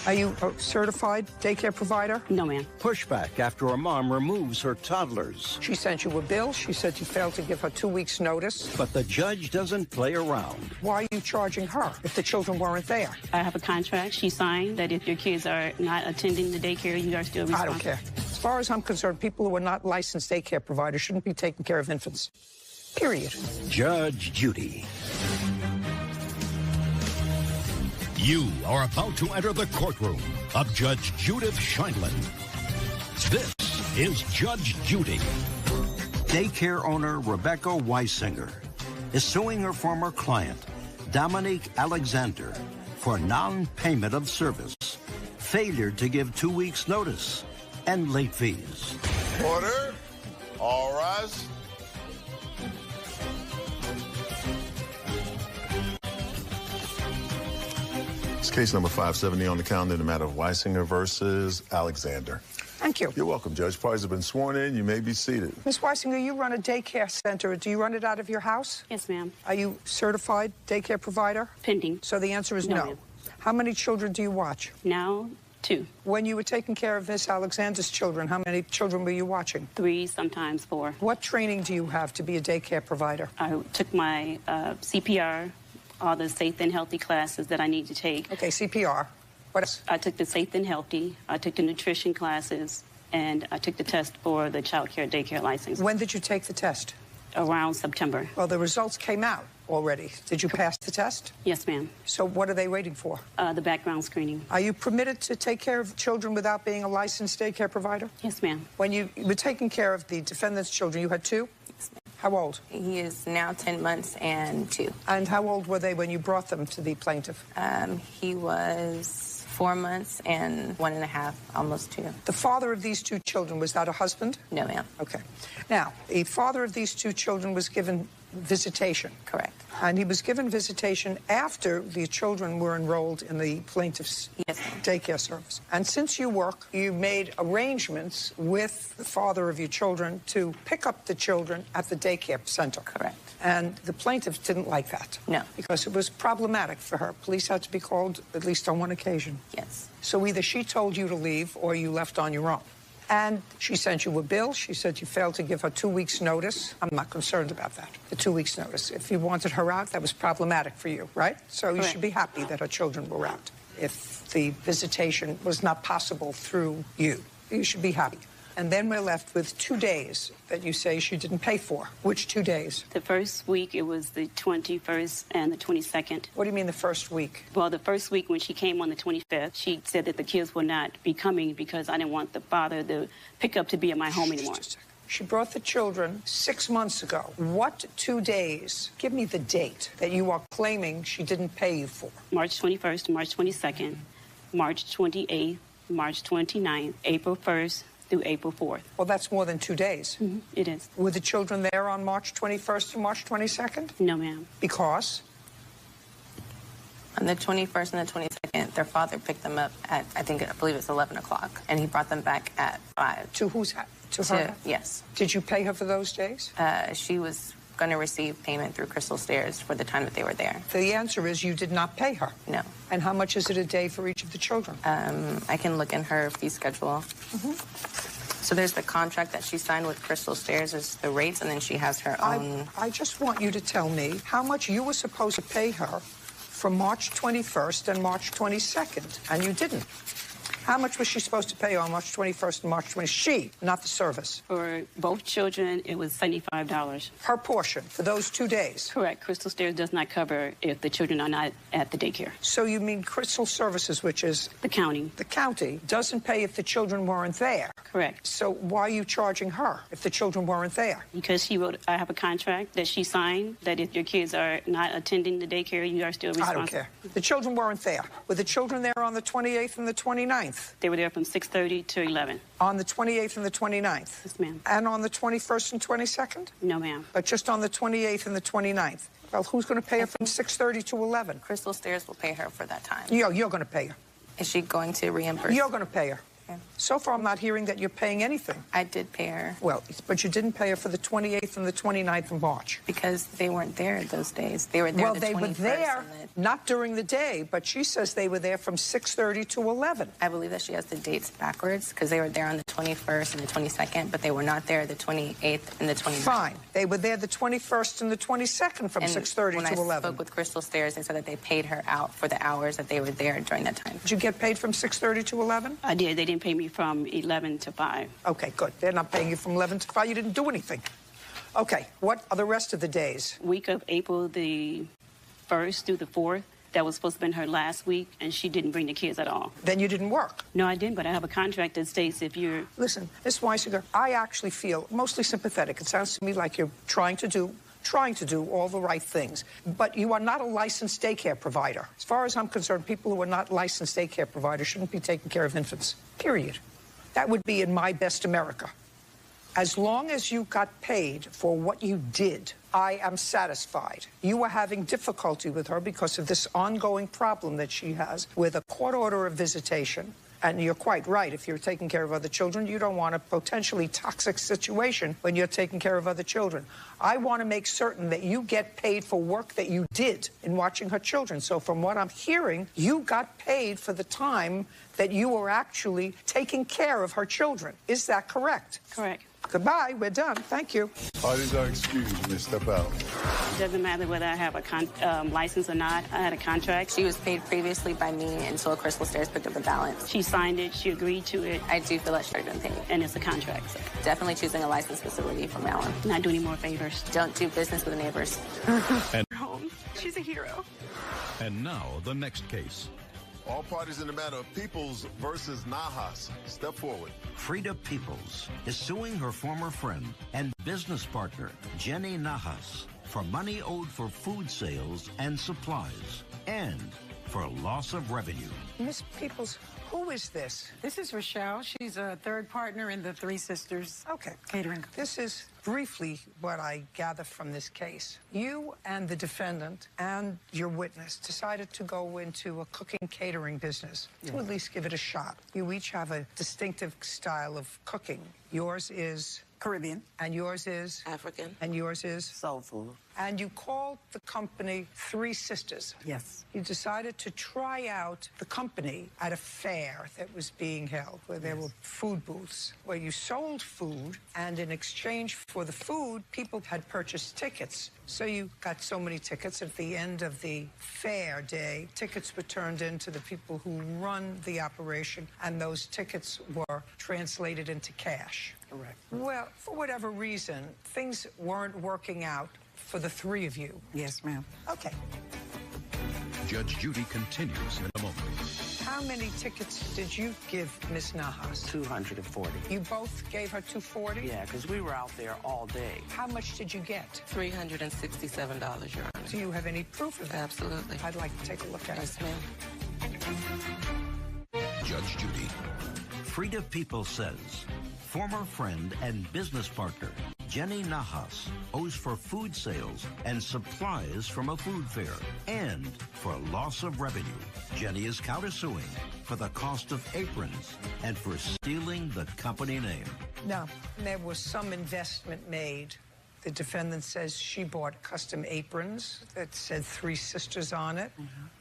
Are you a certified daycare provider? No, ma'am. Pushback after a mom removes her toddlers. She sent you a bill. She said you failed to give her 2 weeks' notice. But the judge doesn't play around. Why are you charging her if the children weren't there? I have a contract she signed that if your kids are not attending the daycare, you are still responsible. I don't care. As far as I'm concerned, people who are not licensed daycare providers shouldn't be taking care of infants. Period. Judge Judy. You are about to enter the courtroom of Judge Judith Scheindlin. This is Judge Judy. Daycare owner Rebecca Weisinger is suing her former client, Dominique Alexander, for non-payment of service, failure to give 2 weeks' notice, and late fees. Order. All rise. It's case number 570 on the calendar in the matter of Weisinger versus Alexander. Thank you. You're welcome, Judge. Parties have been sworn in. You may be seated. Ms. Weisinger, you run a daycare center. Do you run it out of your house? Yes, ma'am. Are you certified daycare provider? Pending. So the answer is No, no. ma'am. How many children do you watch? Now, 2. When you were taking care of Miss Alexander's children, how many children were you watching? 3, sometimes 4. What training do you have to be a daycare provider? I took my CPR, all the safe and healthy classes that I need to take. Okay, CPR. What else? I took the safe and healthy, I took the nutrition classes, and I took the test for the child care daycare license. When did you take the test? Around September. Well, the results came out already. Did you pass the test? Yes, ma'am. So what are they waiting for? The background screening. Are you permitted to take care of children without being a licensed daycare provider? Yes, ma'am. When you were taking care of the defendant's children, you had 2? Yes, ma'am. How old? He is now 10 months and 2. And how old were they when you brought them to the plaintiff? He was 4 months and 1.5, almost 2. The father of these 2 children, was that a husband? No, ma'am. Okay. Now, the father of these 2 children was given visitation. Correct. And he was given visitation after the children were enrolled in the plaintiff's Yes, ma'am. daycare service. And since you work, you made arrangements with the father of your children to pick up the children at the daycare center. Correct. And the plaintiff didn't like that. No. Because it was problematic for her. Police had to be called at least on one occasion. Yes. So either she told you to leave or you left on your own. And she sent you a bill. She said you failed to give her 2 weeks' notice. I'm not concerned about that, the 2 weeks' notice. If you wanted her out, that was problematic for you, right? So you should be happy that her children were out. If the visitation was not possible through you, you should be happy. And then we're left with 2 days that you say she didn't pay for. Which 2 days? The first week, it was the 21st and the 22nd. What do you mean the first week? Well, the first week when she came on the 25th, she said that the kids would not be coming because I didn't want the father, the pickup, to be at my home anymore. She brought the children 6 months ago. What 2 days? Give me the date that you are claiming she didn't pay you for. March 21st, March 22nd, March 28th, March 29th, April 1st, through April 4th. Well, that's more than 2 days. Mm-hmm. It is. Were the children there on March 21st and March 22nd? No, ma'am. Because? On the 21st and the 22nd, their father picked them up at, I believe it's 11 o'clock, and he brought them back at 5. To whose house? To her? Yes. Did you pay her for those days? She was going to receive payment through Crystal Stairs for the time that they were there. The answer is you did not pay her. No. And how much is it a day for each of the children? I can look in her fee schedule. So there's the contract that she signed with Crystal Stairs, is the rates, and then she has her own. I just want you to tell me how much you were supposed to pay her for March 21st and March 22nd, and you didn't. How much was she supposed to pay on March 21st and March 20th? She, not the service. For both children, it was $75. Her portion for those 2 days? Correct. Crystal Stairs does not cover if the children are not at the daycare. So you mean Crystal Services, which is... The county. The county doesn't pay if the children weren't there. Correct. So why are you charging her if the children weren't there? Because she wrote, I have a contract that she signed that if your kids are not attending the daycare, you are still responsible. I don't care. The children weren't there. Were the children there on the 28th and the 29th? They were there from 6:30 to 11. On the 28th and the 29th? Yes, ma'am. And on the 21st and 22nd? No, ma'am. But just on the 28th and the 29th? Well, who's going to pay her from 6:30 to 11? Crystal Stairs will pay her for that time. You're going to pay her. Is she going to reimburse? You're going to pay her. Okay. So far, I'm not hearing that you're paying anything. I did pay her. Well, but you didn't pay her for the 28th and the 29th of March. Because they weren't there those days. They were there Well, the they 21st were there, and not during the day, but she says they were there from 6:30 to 11. I believe that she has the dates backwards because they were there on the 21st and the 22nd, but they were not there the 28th and the 29th. Fine. They were there the 21st and the 22nd from 6:30 to 11. When I spoke with Crystal Stairs, they said that they paid her out for the hours that they were there during that time. Did you get paid from 6:30 to 11? I did. They didn't pay me from 11 to 5. Okay, good. They're not paying you from 11 to 5. You didn't do anything. Okay, what are the rest of the days? Week of April the 1st through the 4th, that was supposed to have been her last week, and she didn't bring the kids at all. Then you didn't work. No, I didn't, but I have a contract that states if you're... Listen, Ms. Weisinger, I actually feel mostly sympathetic. It sounds to me like you're trying to do all the right things. But you are not a licensed daycare provider. As far as I'm concerned, people who are not licensed daycare providers shouldn't be taking care of infants, period. That would be in my best America. As long as you got paid for what you did, I am satisfied. You were having difficulty with her because of this ongoing problem that she has with a court order of visitation. And you're quite right. If you're taking care of other children, you don't want a potentially toxic situation when you're taking care of other children. I want to make certain that you get paid for work that you did in watching her children. So from what I'm hearing, you got paid for the time that you were actually taking care of her children. Is that correct? Correct. Goodbye. We're done. Thank you. Parties are excused. You may step out. It doesn't matter whether I have a license or not. I had a contract. She was paid previously by me until Crystal Stairs picked up the balance. She signed it. She agreed to it. I do feel like she should have been paid. And it's a contract. So. Definitely choosing a licensed facility from now on. Not do any more favors. Don't do business with the neighbors. Home. She's a hero. And now the next case. All parties in the matter of Peoples versus Nahas. Step forward. Frida Peoples is suing her former friend and business partner, Jenny Nahas, for money owed for food sales and supplies and for loss of revenue. Miss Peoples, who is this? This is Rochelle. She's a third partner in the Three Sisters catering. This is briefly what I gather from this case. You and the defendant and your witness decided to go into a cooking catering business to at least give it a shot. You each have a distinctive style of cooking. Yours is Caribbean. And yours is? African. And yours is? Soul food. And you called the company Three Sisters. Yes. You decided to try out the company at a fair that was being held, where there were food booths, where you sold food, and in exchange for the food, people had purchased tickets. So you got so many tickets. At the end of the fair day, tickets were turned in to the people who run the operation, and those tickets were translated into cash. Correct. Well, for whatever reason, things weren't working out for the three of you. Yes, ma'am. Okay. Judge Judy continues in a moment. How many tickets did you give Miss Nahas? 240. You both gave her 240? Yeah, because we were out there all day. How much did you get? $367, Your Honor. Do you have any proof of that? Absolutely. I'd like to take a look at Yes, it. ma'am. Judge Judy. Frida Peoples says former friend and business partner Jenny Nahas owes for food sales and supplies from a food fair and for loss of revenue. Jenny is countersuing for the cost of aprons and for stealing the company name. Now, there was some investment made. The defendant says she bought custom aprons that said Three Sisters on it.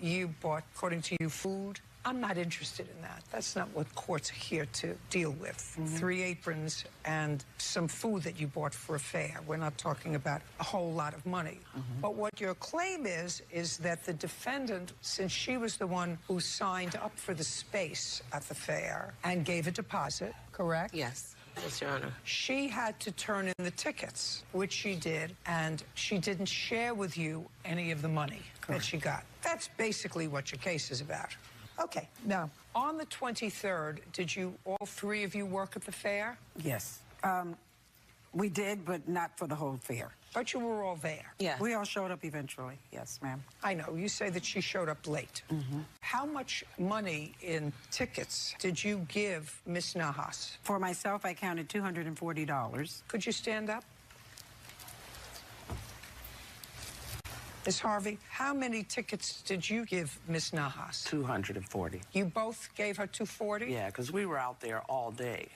You bought, according to you, food. I'm not interested in that. That's not what courts are here to deal with. 3 aprons and some food that you bought for a fair. We're not talking about a whole lot of money. But what your claim is that the defendant, since she was the one who signed up for the space at the fair and gave a deposit, correct? Yes. Yes, Your Honor. She had to turn in the tickets, which she did, and she didn't share with you any of the money that she got. That's basically what your case is about. Okay, now, on the 23rd, did you, all three of you, work at the fair? Yes. We did, but not for the whole fair. But you were all there. Yeah. We all showed up eventually. Yes, ma'am. I know, you say that she showed up late. How much money in tickets did you give Miss Nahas? For myself, I counted $240. Could you stand up? Ms. Harvey, how many tickets did you give Miss Nahas? 240. You both gave her 240? Yeah, because we were out there all day.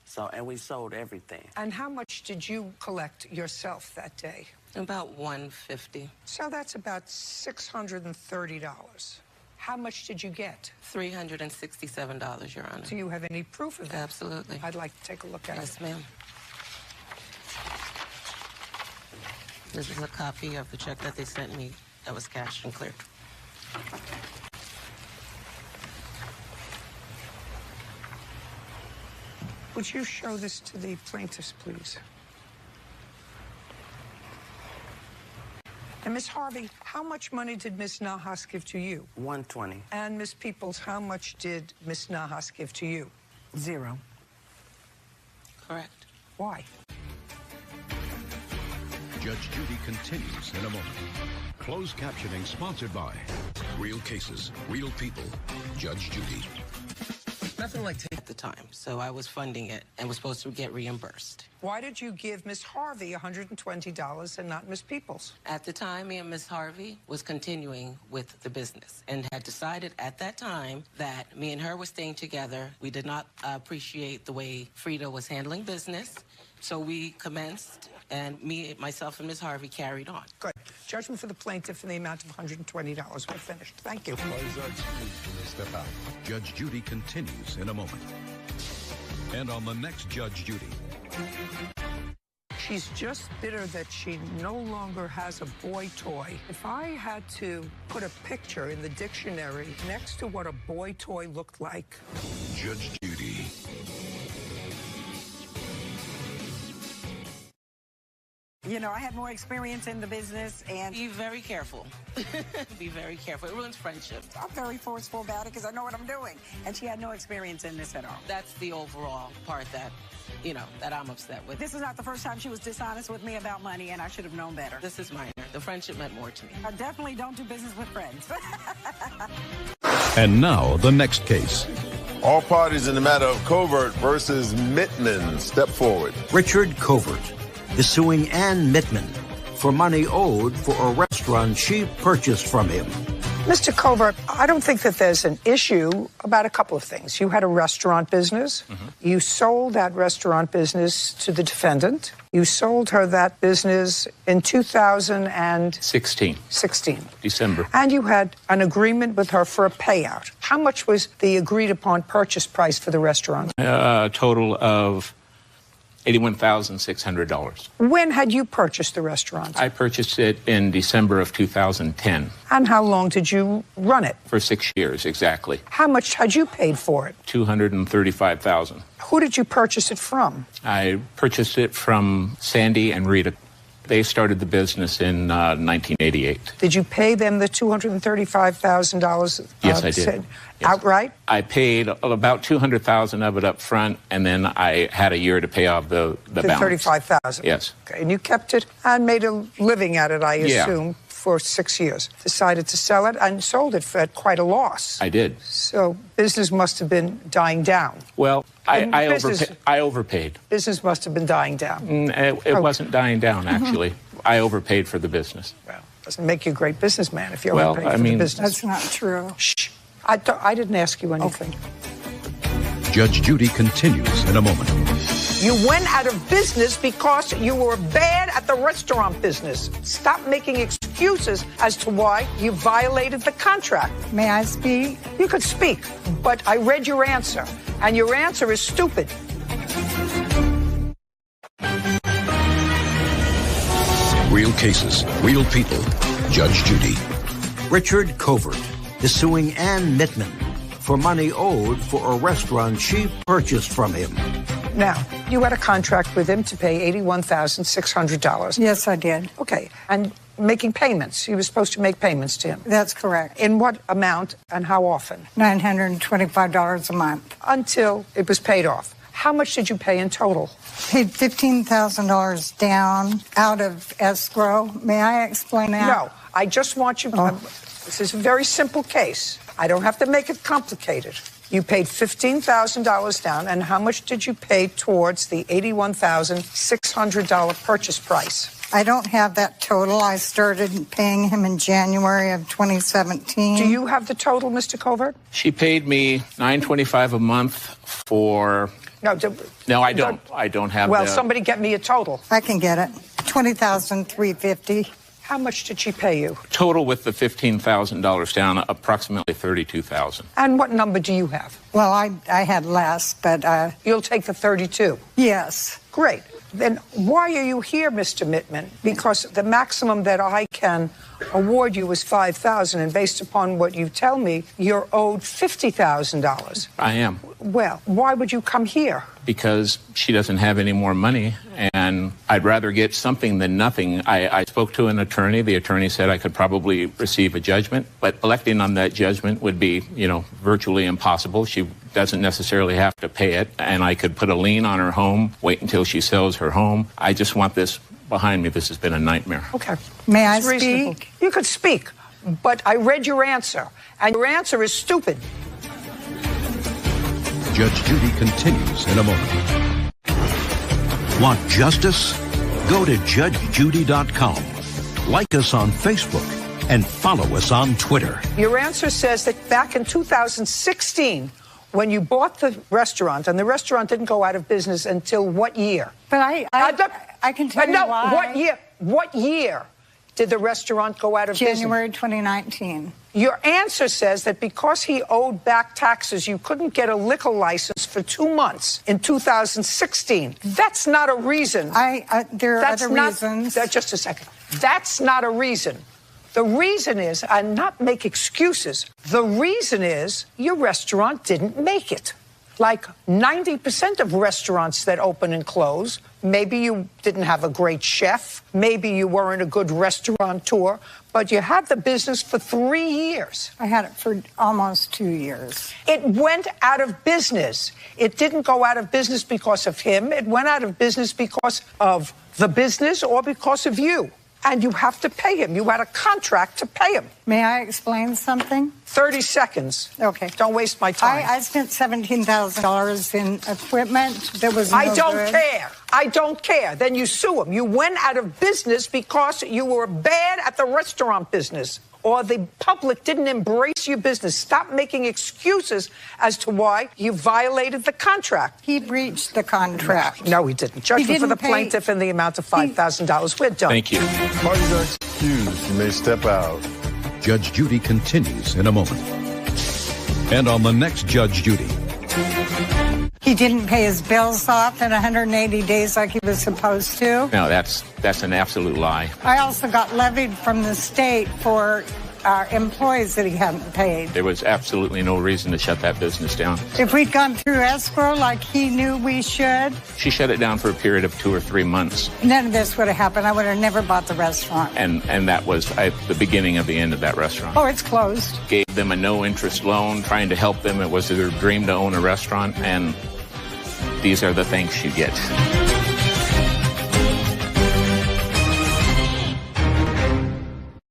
So, and we sold everything. And how much did you collect yourself that day? About $150. So that's about $630. How much did you get? $367, Your Honor. Do you have any proof of that? Absolutely. I'd like to take a look at it. Yes, ma'am. This is a copy of the check that they sent me that was cashed and cleared. Would you show this to the plaintiffs, please? And Ms. Harvey, how much money did Ms. Nahas give to you? $120. And Ms. Peoples, how much did Ms. Nahas give to you? $0. Correct. Why? Judge Judy continues in a moment. Closed captioning sponsored by Real Cases, Real People. Judge Judy. Nothing like at the time, so I was funding it and was supposed to get reimbursed. Why did you give Ms. Harvey $120 and not Ms. Peoples? At the time, me and Ms. Harvey was continuing with the business and had decided at that time that me and her were staying together. We did not appreciate the way Frida was handling business, so we commenced, and myself and Ms. Harvey carried on. Good. Judgment for the plaintiff in the amount of $120. We're finished. Thank you. Step out. Judge Judy continues in a moment. And on the next Judge Judy. She's just bitter that she no longer has a boy toy. If I had to put a picture in the dictionary next to what a boy toy looked like. Judge Judy. You know, I had more experience in the business, and Be very careful. Be very careful. It ruins friendships. I'm very forceful about it because I know what I'm doing. And she had no experience in this at all. That's the overall part that, that I'm upset with. This is not the first time she was dishonest with me about money, and I should have known better. This is minor. The friendship meant more to me. I definitely don't do business with friends. And now the next case. All parties in the matter of Covert versus Mittman step forward. Richard Covert is suing Ann Mittman for money owed for a restaurant she purchased from him. Mr. Covert, I don't think that there's an issue about a couple of things. You had a restaurant business. You sold that restaurant business to the defendant. You sold her that business in 2016. December. And you had an agreement with her for a payout. How much was the agreed upon purchase price for the restaurant? A total of $81,600. When had you purchased the restaurant? I purchased it in December of 2010. And how long did you run it? For 6 years, exactly. How much had you paid for it? $235,000. Who did you purchase it from? I purchased it from Sandy and Rita. They started the business in 1988. Did you pay them the $235,000? Yes, I did. Yes. Outright? I paid about $200,000 of it up front, and then I had a year to pay off the balance. $35,000. Yes. Okay, and you kept it and made a living at it, I assume, for 6 years. Decided to sell it and sold it at quite a loss. I did. So business must have been dying down. Well, I overpaid. Business must have been dying down. It wasn't dying down, actually. I overpaid for the business. Well, doesn't make you a great businessman if you Well, overpay I for mean- the business. That's not true. Shh. I didn't ask you anything. Judge Judy continues in a moment. You went out of business because you were bad at the restaurant business. Stop making excuses as to why you violated the contract. May I speak? You could speak, but I read your answer, and your answer is stupid. Real cases, real people. Judge Judy. Richard Covert is suing Ann Mittman for money owed for a restaurant she purchased from him. Now, you had a contract with him to pay $81,600. Yes, I did. Okay, and making payments. You were supposed to make payments to him. That's correct. In what amount and how often? $925 a month. Until it was paid off. How much did you pay in total? Paid $15,000 down out of escrow. May I explain that? No, I just want you to... This is a very simple case. I don't have to make it complicated. You paid $15,000 down, and how much did you pay towards the $81,600 purchase price? I don't have that total. I started paying him in January of 2017. Do you have the total, Mr. Covert? She paid me $9.25 a month for... No, I don't. I don't have Well, somebody get me a total. I can get it. $20,350. How much did she pay you? Total with the $15,000 down, approximately $32,000. And what number do you have? Well, I had less, but... You'll take the 32? Yes. Great. Then why are you here, Mr. Mittman? Because the maximum that I can award you is $5,000, and based upon what you tell me, you're owed $50,000. I am. Well, why would you come here? Because she doesn't have any more money, and I'd rather get something than nothing. I spoke to an attorney. The attorney said I could probably receive a judgment, but electing on that judgment would be, virtually impossible. She doesn't necessarily have to pay it, and I could put a lien on her home, wait until she sells her home. I just want this behind me. This has been a nightmare. Okay. May I speak? You could speak, but I read your answer, and your answer is stupid. Judge Judy continues in a moment. Want justice? Go to judgejudy.com. Like us on Facebook and follow us on Twitter. Your answer says that back in 2016, when you bought the restaurant, and the restaurant didn't go out of business until what year? But I can tell you why. What year did the restaurant go out of business? January 2019. Your answer says that because he owed back taxes, you couldn't get a liquor license for 2 months in 2016. That's not a reason. There are other reasons. Just a second. That's not a reason. The reason is, and not make excuses, the reason is your restaurant didn't make it. Like 90% of restaurants that open and close, maybe you didn't have a great chef, maybe you weren't a good restaurateur, but you had the business for 3 years. I had it for almost 2 years. It went out of business. It didn't go out of business because of him. It went out of business because of the business or because of you. And you have to pay him. You had a contract to pay him. May I explain something? 30 seconds. Okay. Don't waste my time. I spent $17,000 in equipment that was no I don't good. care. I don't care. Then you sue him. You went out of business because you were bad at the restaurant business, or the public didn't embrace your business. Stop making excuses as to why you violated the contract. He breached the contract. No, he didn't. Judgment for the plaintiff in the amount of $5,000. We're done. Thank you. Parties are excused. You may step out. Judge Judy continues in a moment. And on the next Judge Judy. He didn't pay his bills off in 180 days like he was supposed to. No, that's an absolute lie. I also got levied from the state for employees that he hadn't paid. There was absolutely no reason to shut that business down. If we'd gone through escrow like he knew we should, She shut it down for a period of 2 or 3 months. none of this would have happened. I would have never bought the restaurant. And that was the beginning of the end of that restaurant. Oh, it's closed. Gave them a no-interest loan, trying to help them. It was their dream to own a restaurant, and these are the things you get.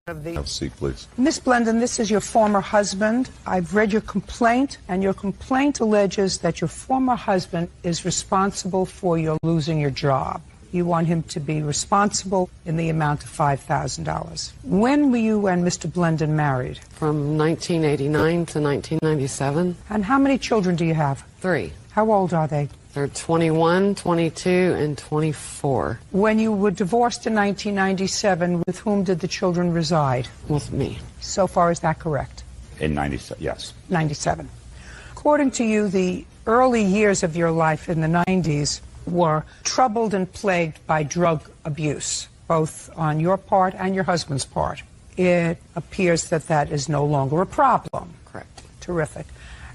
Have a seat, please. Miss Blendon, this is your former husband. I've read your complaint, and your complaint alleges that your former husband is responsible for your losing your job. You want him to be responsible in the amount of $5,000. When were you and Mr. Blendon married? From 1989 to 1997. And how many children do you have? 3. How old are they? They're 21, 22, and 24. When you were divorced in 1997, with whom did the children reside? With me. So far, is that correct? In 97, yes. 97. According to you, the early years of your life in the 90s were troubled and plagued by drug abuse, both on your part and your husband's part. It appears that that is no longer a problem. Correct. Terrific.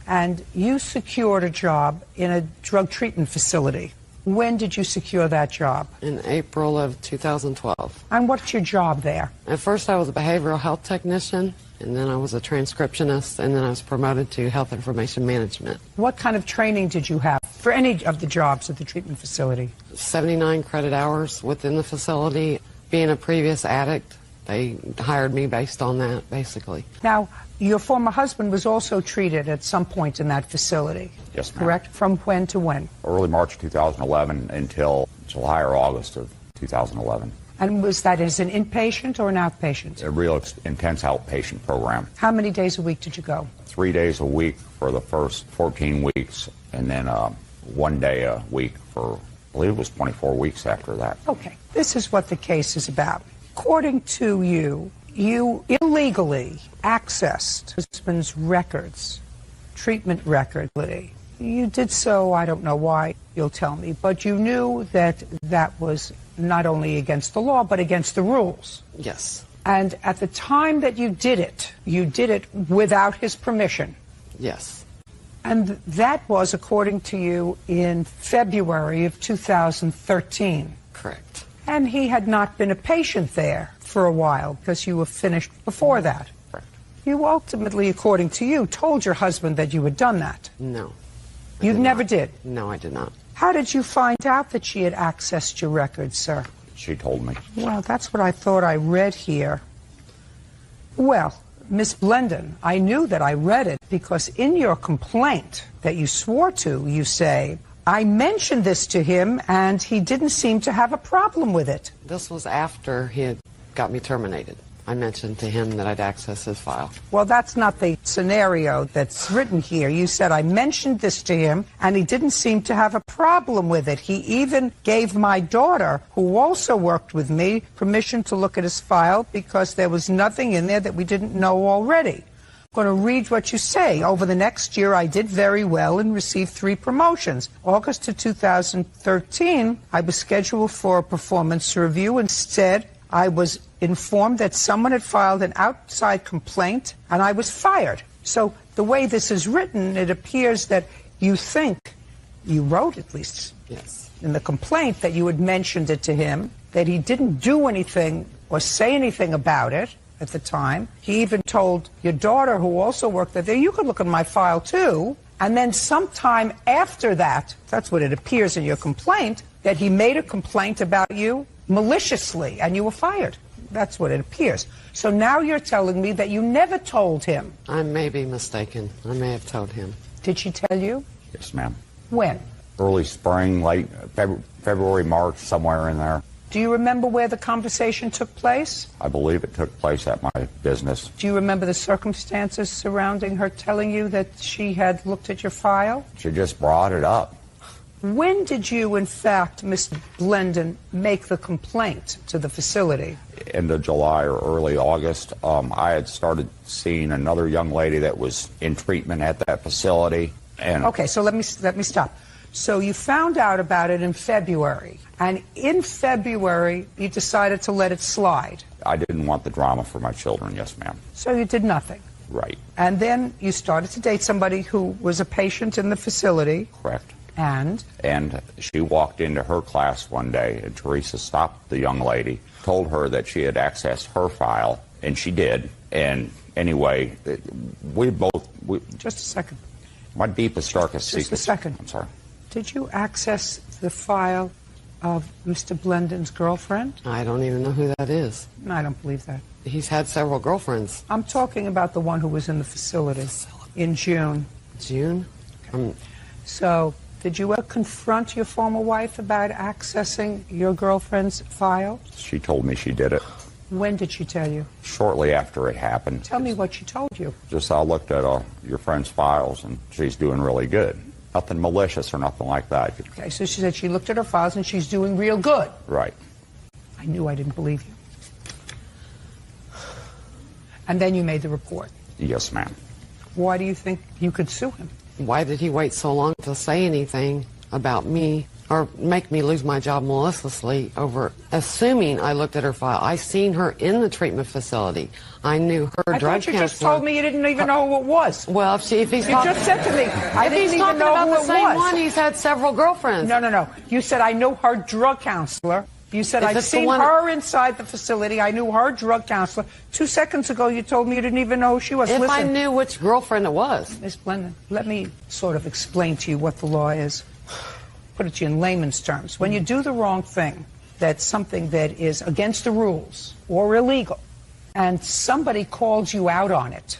And you secured a job in a drug treatment facility. When did you secure that job? In April of 2012. And what's your job there? At first I was a behavioral health technician, and then I was a transcriptionist, and then I was promoted to health information management. What kind of training did you have for any of the jobs at the treatment facility? 79 credit hours within the facility. Being a previous addict, they hired me based on that, basically. Now, your former husband was also treated at some point in that facility. Yes, ma'am. Correct? From when to when? Early March 2011 until July or August of 2011. And was that as an inpatient or an outpatient? A real intense outpatient program. How many days a week did you go? 3 days a week for the first 14 weeks, and then 1 day a week for, I believe it was 24 weeks after that. Okay, this is what the case is about. According to you, you illegally accessed husband's records, treatment record. You did so, I don't know why, you'll tell me, but you knew that that was not only against the law, but against the rules. Yes. And at the time that you did it without his permission. Yes. And that was, according to you, in February of 2013. Correct. And he had not been a patient there for a while because you were finished before that. Correct. You ultimately, according to you, told your husband that you had done that. No. You never did? No, I did not. How did you find out that she had accessed your records, sir? She told me. Well, that's what I thought I read here. Well, Miss Blendon, I knew that I read it because in your complaint that you swore to, you say, I mentioned this to him and he didn't seem to have a problem with it. This was after he had got me terminated. I mentioned to him that I'd access his file. Well, that's not the scenario that's written here. You said, I mentioned this to him, and he didn't seem to have a problem with it. He even gave my daughter, who also worked with me, permission to look at his file because there was nothing in there that we didn't know already. I'm going to read what you say. Over the next year, I did very well and received 3 promotions. August of 2013, I was scheduled for a performance review. Instead, I was informed that someone had filed an outside complaint and I was fired. So the way this is written, it appears that you think, you wrote at least yes, in the complaint that you had mentioned it to him, that he didn't do anything or say anything about it at the time. He even told your daughter, who also worked there, you could look at my file too. And then sometime after that, that's what it appears in your complaint, that he made a complaint about you maliciously and you were fired. That's what it appears. So now you're telling me that you never told him. I may be mistaken. I may have told him. Did she tell you? Yes, ma'am. When? Early spring, late February, March, somewhere in there. Do you remember where the conversation took place? I believe it took place at my business. Do you remember the circumstances surrounding her telling you that she had looked at your file? She just brought it up. When did you, in fact, Ms. Blendon, make the complaint to the facility? End of July or early August. I had started seeing another young lady that was in treatment at that facility. And okay, so let me stop. So you found out about it in February, and in February you decided to let it slide. I didn't want the drama for my children, yes, ma'am. So you did nothing. Right. And then you started to date somebody who was a patient in the facility. Correct. And she walked into her class one day, and Teresa stopped the young lady, told her that she had accessed her file, and she did. And anyway, we both... Just a second. My deepest, darkest secret... Just a second. I'm sorry. Did you access the file of Mr. Blendon's girlfriend? I don't even know who that is. I don't believe that. He's had several girlfriends. I'm talking about the one who was in the facility in June. June? So... did you ever confront your former wife about accessing your girlfriend's file? She told me she did it. When did she tell you? Shortly after it happened. Tell me what she told you. Just I looked at your friend's files, and she's doing really good. Nothing malicious or nothing like that. Okay, so she said she looked at her files and she's doing real good. Right. I knew I didn't believe you. And then you made the report. Yes, ma'am. Why do you think you could sue him? Why did he wait so long to say anything about me or make me lose my job maliciously over assuming I looked at her file? I seen her in the treatment facility. I knew her I drug thought you counselor. just told me you didn't even know who it was. Well, if he's you talking, just said to me, I didn't even know who it was. Same one, he's had several girlfriends. No. You said I know her drug counselor. You said I've seen her inside the facility. I knew her drug counselor. 2 seconds ago, you told me you didn't even know who she was. If Listen, I knew which girlfriend it was. Ms. Blendon, let me sort of explain to you what the law is. Put it to you in layman's terms. When you do the wrong thing, that's something that is against the rules or illegal, and somebody calls you out on it,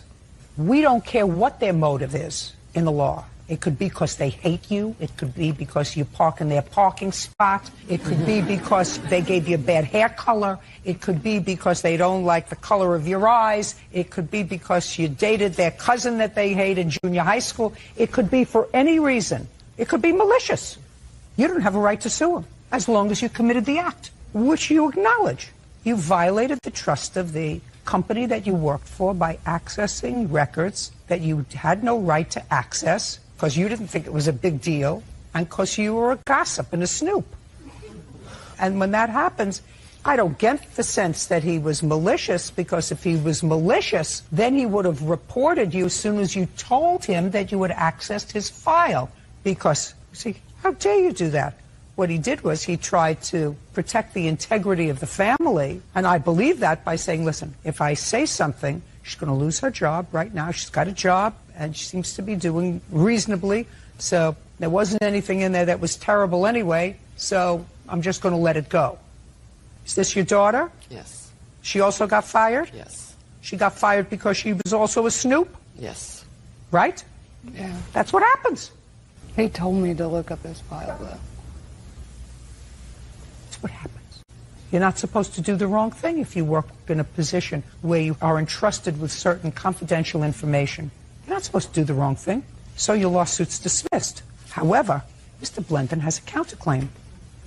we don't care what their motive is in the law. It could be because they hate you. It could be because you park in their parking spot. It could be because they gave you a bad hair color. It could be because they don't like the color of your eyes. It could be because you dated their cousin that they hate in junior high school. It could be for any reason. It could be malicious. You don't have a right to sue them as long as you committed the act, which you acknowledge. You violated the trust of the company that you worked for by accessing records that you had no right to access because you didn't think it was a big deal and because you were a gossip and a snoop. And when that happens, I don't get the sense that he was malicious, because if he was malicious, then he would have reported you as soon as you told him that you had accessed his file. Because, see, how dare you do that? What he did was he tried to protect the integrity of the family, and I believe that by saying, listen, if I say something, she's going to lose her job right now. She's got a job, and she seems to be doing reasonably, so there wasn't anything in there that was terrible anyway, so I'm just going to let it go. Is this your daughter? Yes. She also got fired? Yes. She got fired because she was also a snoop? Yes. Right? Yeah. That's what happens. He told me to look up his file, though. What happens. You're not supposed to do the wrong thing if you work in a position where you are entrusted with certain confidential information. You're not supposed to do the wrong thing, so your lawsuit's dismissed. However, Mr. Blendon has a counterclaim,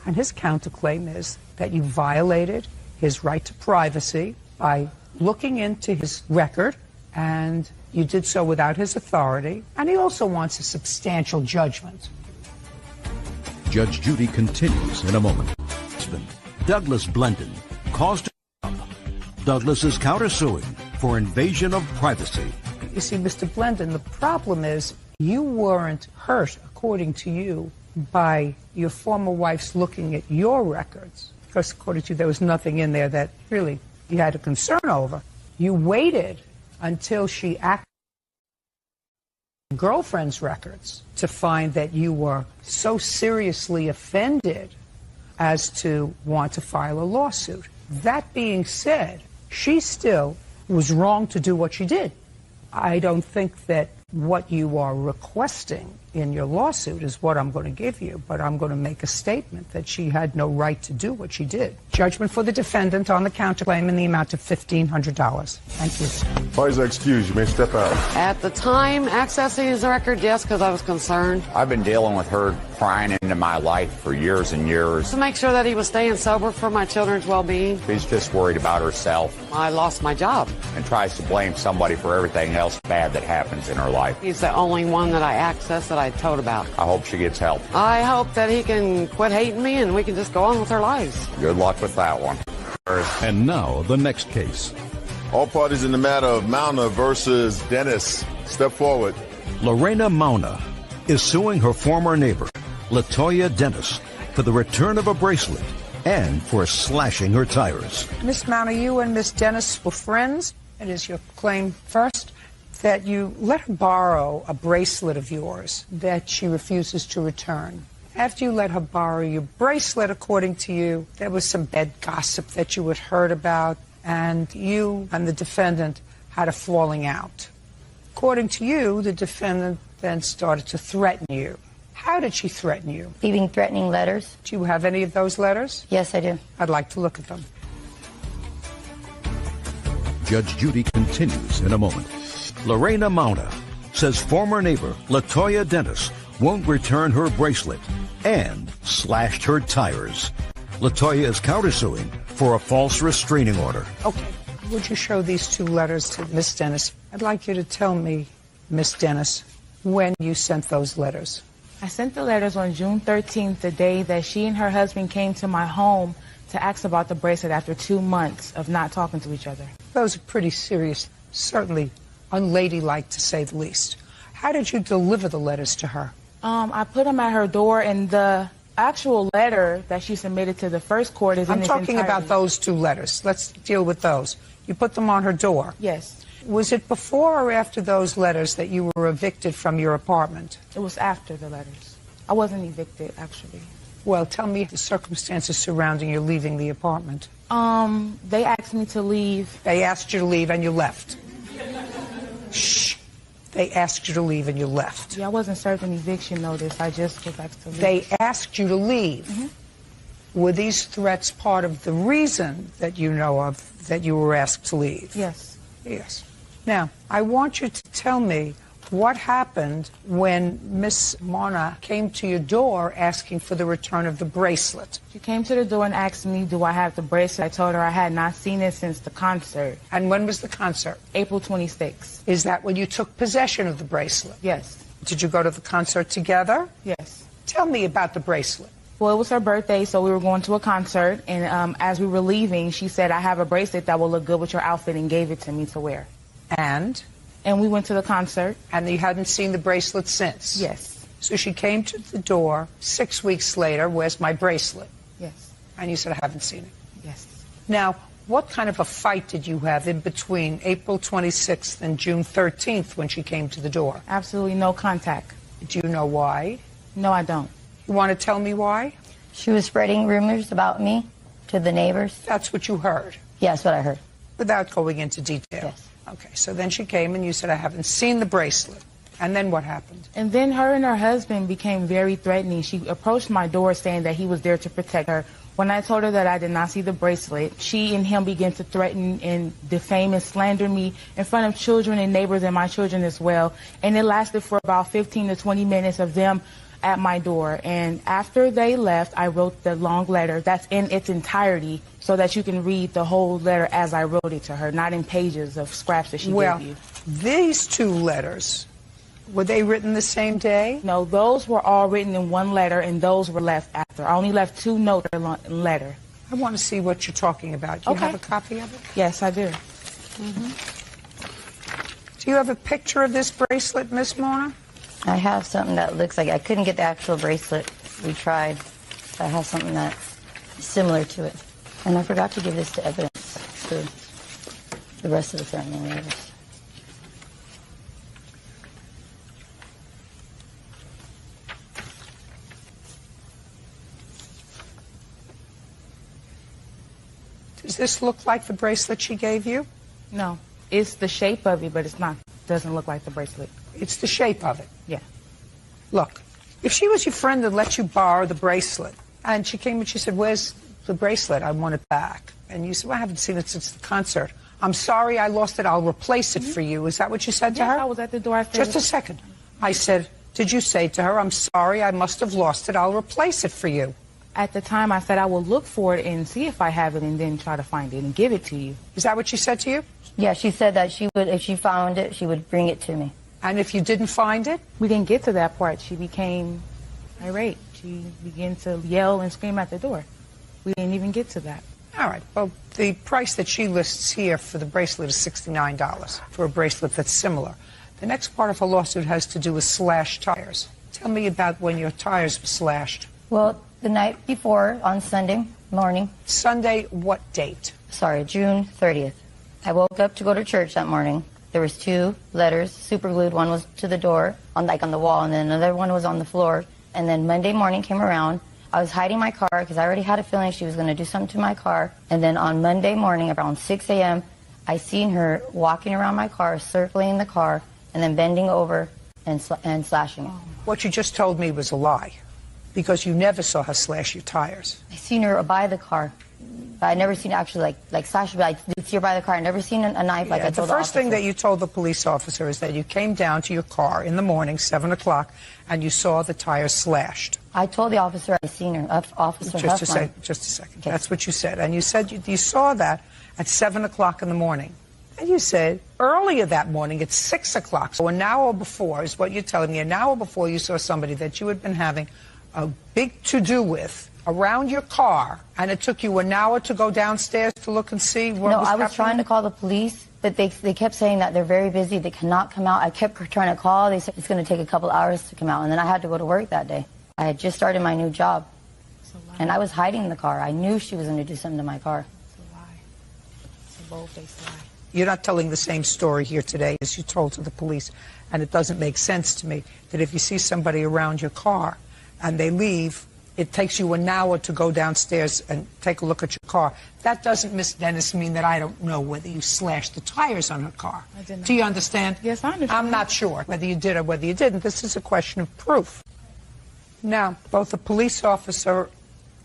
and his counterclaim is that you violated his right to privacy by looking into his record, and you did so without his authority, and he also wants a substantial judgment. Judge Judy continues in a moment. Douglas Blendon caused a job. Douglas is countersuing for invasion of privacy. You see, Mr. Blendon, the problem is you weren't hurt, according to you, by your former wife's looking at your records. Because according to you, there was nothing in there that really you had a concern over. You waited until she acted on girlfriend's records to find that you were so seriously offended as to want to file a lawsuit. That being said, she still was wrong to do what she did. I don't think that what you are requesting in your lawsuit is what I'm going to give you, but I'm going to make a statement that she had no right to do what she did. Judgment for the defendant on the counterclaim in the amount of $1,500. Thank you. Parties are excused. You may step out. At the time, accessing his record, yes, because I was concerned. I've been dealing with her prying into my life for years and years. To make sure that he was staying sober for my children's well-being. She's just worried about herself. I lost my job. And tries to blame somebody for everything else bad that happens in her life. He's the only one that I access that I told about. I hope she gets help. I hope that he can quit hating me and we can just go on with our lives. Good luck with that one. And now, the next case. All parties in the matter of Mauna versus Dennis, step forward. Lorena Mauna is suing her former neighbor, Latoya Dennis, for the return of a bracelet and for slashing her tires. Miss Mauna, you and Miss Dennis were friends. It is your claim first that you let her borrow a bracelet of yours that she refuses to return. After you let her borrow your bracelet, according to you, there was some bad gossip that you had heard about, and you and the defendant had a falling out. According to you, the defendant then started to threaten you. How did she threaten you? Leaving threatening letters. Do you have any of those letters? Yes, I do. I'd like to look at them. Judge Judy continues in a moment. Lorena Mauna says former neighbor Latoya Dennis won't return her bracelet and slashed her tires. Latoya is countersuing for a false restraining order. Okay. Would you show these two letters to Miss Dennis? I'd like you to tell me, Miss Dennis, when you sent those letters. I sent the letters on June 13th, the day that she and her husband came to my home to ask about the bracelet after 2 months of not talking to each other. Those are pretty serious, certainly unladylike to say the least. How did you deliver the letters to her? I put them at her door, and the actual letter that she submitted to the first court is in its entirety. I'm talking about those two letters. Let's deal with those. You put them on her door? Yes. Was it before or after those letters that you were evicted from your apartment? It was after the letters. I wasn't evicted, actually. Well, tell me the circumstances surrounding your leaving the apartment. They asked me to leave. They asked you to leave and you left. Shh. They asked you to leave and you left. Yeah, I wasn't served an eviction notice. I just was asked to leave. They asked you to leave. Were these threats part of the reason that you know of that you were asked to leave? Yes. Yes. Now, I want you to tell me what happened when Miss Mona came to your door asking for the return of the bracelet. She came to the door and asked me, do I have the bracelet? I told her I had not seen it since the concert. And when was the concert? April 26th. Is that when you took possession of the bracelet? Yes. Did you go to the concert together? Yes. Tell me about the bracelet. Well, it was her birthday, so we were going to a concert, and as we were leaving, she said, I have a bracelet that will look good with your outfit, and gave it to me to wear. And we went to the concert. And you hadn't seen the bracelet since? Yes. So she came to the door 6 weeks later, where's my bracelet? Yes. And you said, I haven't seen it? Yes. Now, what kind of a fight did you have in between April 26th and June 13th when she came to the door? Absolutely no contact. Do you know why? No, I don't. You want to tell me why? She was spreading rumors about me to the neighbors. That's what you heard? Yes, what I heard. Without going into detail? Yes. Okay, so then she came and you said, I haven't seen the bracelet. And then what happened? And then her and her husband became very threatening. She approached my door saying that he was there to protect her. When I told her that I did not see the bracelet, she and him began to threaten and defame and slander me in front of children and neighbors and my children as well. And it lasted for about 15 to 20 minutes of them at my door. And after they left, I wrote the long letter that's in its entirety so that you can read the whole letter as I wrote it to her, not in pages of scraps that she gave you. These two letters, were they written the same day? No, those were all written in one letter, and those were left after. I only left 2 notes in a letter. I want to see what you're talking about. Do you have a copy of it? Yes, I do. Do you have a picture of this bracelet, Miss Mona? I have something that looks like, I couldn't get the actual bracelet. We tried. I have something that's similar to it. And I forgot to give this to evidence to the rest of the family members. Does this look like the bracelet she gave you? No. It's the shape of it, but it's not. Doesn't look like the bracelet. It's the shape of it? Yeah. Look, if she was your friend and let you borrow the bracelet, and she came and she said, where's the bracelet? I want it back. And you said, well, I haven't seen it since the concert. I'm sorry I lost it. I'll replace it for you. Is that what you said to her? I was at the door. Just a second. I said, did you say to her, I'm sorry, I must have lost it. I'll replace it for you? At the time, I said I will look for it and see if I have it and then try to find it and give it to you. Is that what she said to you? Yeah, she said that she would, if she found it, she would bring it to me. And if you didn't find it? We didn't get to that part. She became irate. She began to yell and scream at the door. We didn't even get to that. All right. Well, the price that she lists here for the bracelet is $69 for a bracelet that's similar. The next part of her lawsuit has to do with slashed tires. Tell me about when your tires were slashed. Well, the night before, on Sunday morning. Sunday, what date? Sorry, June 30th. I woke up to go to church that morning. There was 2 letters, super glued. One was to the door, on the wall, and then another one was on the floor. And then Monday morning came around. I was hiding my car because I already had a feeling she was going to do something to my car. And then on Monday morning, around 6 a.m., I seen her walking around my car, circling the car, and then bending over and slashing it. What you just told me was a lie, because you never saw her slash your tires. I seen her by the car. I never seen actually like slash, but I did see her by the car. I never seen a knife like I told the first thing that you told the police officer is that you came down to your car in the morning, 7 o'clock, and you saw the tires slashed. I told the officer I seen her, Officer Huffman. Just a second. Okay. That's what you said. And you said you saw that at 7 o'clock in the morning. And you said earlier that morning at 6 o'clock, so an hour before is what you're telling me, an hour before you saw somebody that you had been having a big to-do with around your car, and it took you an hour to go downstairs to look and see what was happening? No, I was trying to call the police, but they kept saying that they're very busy, they cannot come out. I kept trying to call. They said it's going to take a couple hours to come out, and then I had to go to work that day. I had just started my new job, and I was hiding in the car. I knew she was going to do something to my car. It's a lie. It's a bold-faced lie. You're not telling the same story here today as you told to the police, and it doesn't make sense to me that if you see somebody around your car and they leave, it takes you an hour to go downstairs and take a look at your car. That doesn't, Miss Dennis, mean that I don't know whether you slashed the tires on her car. I did not. Do you understand? Yes, I understand. I'm not sure whether you did or whether you didn't. This is a question of proof. Now, both the police officer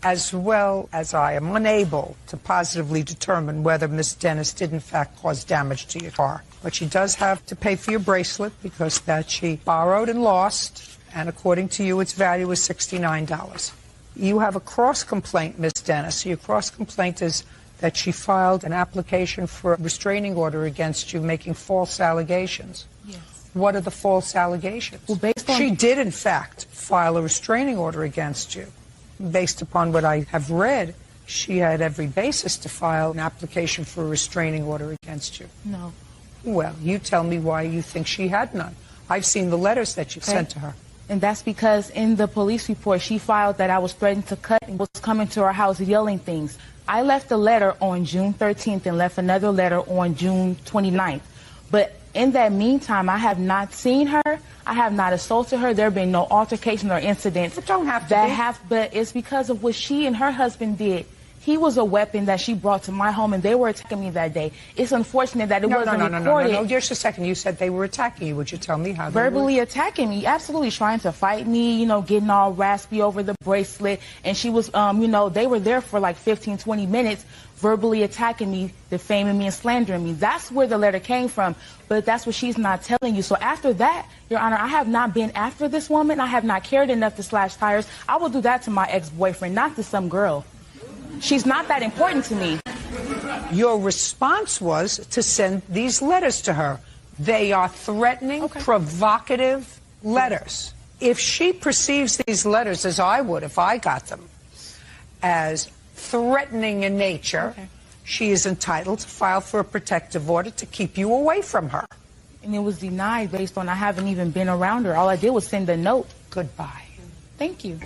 as well as I am unable to positively determine whether Miss Dennis did in fact cause damage to your car. But she does have to pay for your bracelet because that she borrowed and lost, and according to you, its value is $69. You have a cross-complaint, Miss Dennis. Your cross-complaint is that she filed an application for a restraining order against you, making false allegations. Yes. What are the false allegations? Well, based on... She did, in fact, file a restraining order against you. Based upon what I have read, she had every basis to file an application for a restraining order against you. No. Well, you tell me why you think she had none. I've seen the letters that you sent to her. And that's because in the police report, she filed that I was threatened to cut and was coming to our house yelling things. I left a letter on June 13th and left another letter on June 29th. But in that meantime, I have not seen her. I have not assaulted her. There have been no altercation or incidents. It don't have to be. But it's because of what she and her husband did. He was a weapon that she brought to my home, and they were attacking me that day. It's unfortunate that it wasn't recorded. No. Just a second. You said they were attacking you. Would you tell me how they verbally were? Attacking me, absolutely trying to fight me, you know, getting all raspy over the bracelet. And she was, you know, they were there for like 15, 20 minutes, verbally attacking me, defaming me and slandering me. That's where the letter came from, but that's what she's not telling you. So after that, Your Honor, I have not been after this woman. I have not cared enough to slash tires. I will do that to my ex-boyfriend, not to some girl. She's not that important to me. Your response was to send these letters to her. They are threatening, provocative letters. If she perceives these letters, as I would if I got them, as threatening in nature, she is entitled to file for a protective order to keep you away from her. And it was denied based on I haven't even been around her. All I did was send a note. Goodbye. Thank you.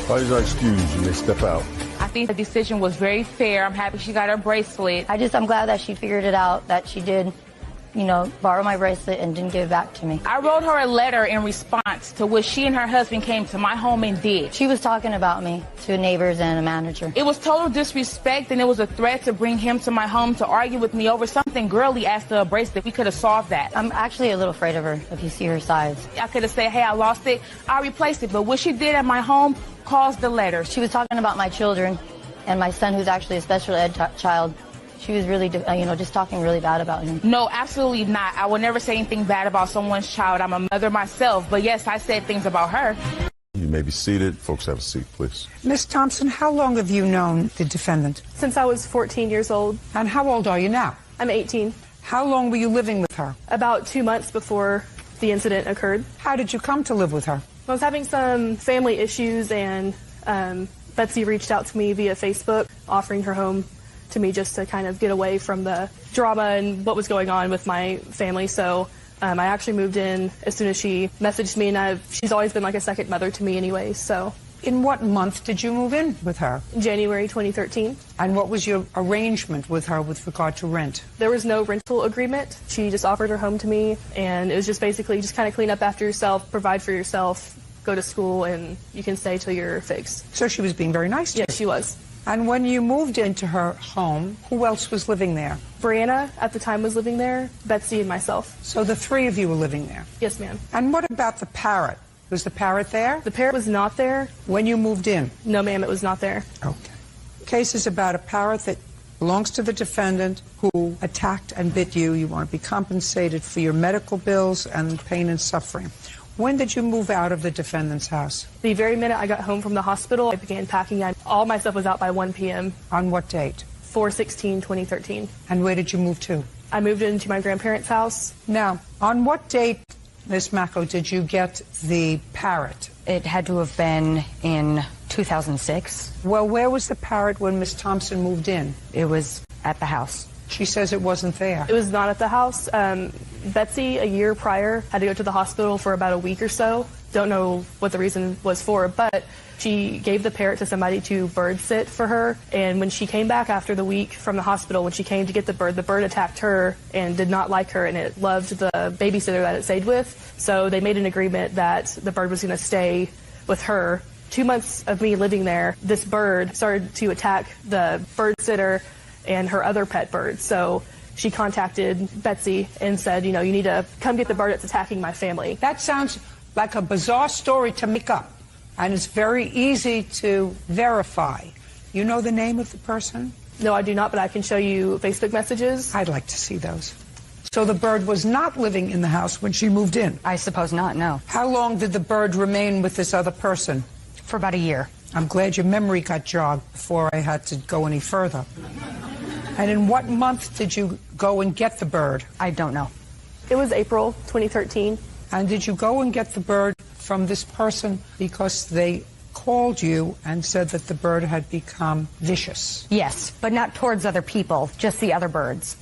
Please excuse, you may step out. I think the decision was very fair. I'm happy she got her bracelet. I'm glad that she figured it out, that she did, you know, borrow my bracelet and didn't give it back to me. I wrote her a letter in response to what she and her husband came to my home and did. She was talking about me to neighbors and a manager. It was total disrespect, and it was a threat to bring him to my home to argue with me over something girly after a bracelet. We could have solved that. I'm actually a little afraid of her if you see her size. I could have said, hey, I lost it, I'll replace it. But what she did at my home caused the letter. She was talking about my children and my son, who's actually a special ed child. She was really, you know, just talking really bad about him. No, absolutely not. I will never say anything bad about someone's child. I'm a mother myself. But yes, I said things about her. You may be seated. Folks, have a seat, please. Miss Thompson, how long have you known the defendant? Since I was 14 years old. And how old are you now? I'm 18. How long were you living with her? About 2 months before the incident occurred. How did you come to live with her? I was having some family issues, and Betsy reached out to me via Facebook, offering her home to me just to kind of get away from the drama and what was going on with my family. So I actually moved in as soon as she messaged me, and she's always been like a second mother to me anyway. So. In what month did you move in with her? January 2013. And what was your arrangement with her with regard to rent? There was no rental agreement. She just offered her home to me, and it was just basically just kind of clean up after yourself, provide for yourself, go to school, and you can stay till you're fixed. So she was being very nice to you? Yes, she was. And when you moved into her home, who else was living there? Brianna at the time was living there, Betsy and myself. So the three of you were living there? Yes, ma'am. And what about the parrot? Was the parrot there? The parrot was not there. When you moved in? No, ma'am, it was not there. Okay. Case is about a parrot that belongs to the defendant who attacked and bit you. You want to be compensated for your medical bills and pain and suffering. When did you move out of the defendant's house? The very minute I got home from the hospital, I began packing. All my stuff was out by 1 p.m. On what date? 4/16/2013. And where did you move to? I moved into my grandparents' house. Now, on what date, Ms. Mako, did you get the parrot? It had to have been in 2006. Well, where was the parrot when Ms. Thompson moved in? It was at the house. She says it wasn't there. It was not at the house. Betsy, a year prior, had to go to the hospital for about a week or so. Don't know what the reason was for, but she gave the parrot to somebody to bird sit for her. And when she came back after the week from the hospital, when she came to get the bird attacked her and did not like her, and it loved the babysitter that it stayed with. So they made an agreement that the bird was going to stay with her 2 months of me living there, this bird started to attack the bird sitter and her other pet bird. So she contacted Betsy and said, you need to come get the bird that's attacking my family. That sounds like a bizarre story to make up, and it's very easy to verify. You know the name of the person? No, I do not, but I can show you Facebook messages. I'd like to see those. So the bird was not living in the house when she moved in? I suppose not, no. How long did the bird remain with this other person? For about a year. I'm glad your memory got jogged before I had to go any further. And in what month did you go and get the bird? I don't know. It was April 2013. And did you go and get the bird from this person because they called you and said that the bird had become vicious? Yes, but not towards other people, just the other birds.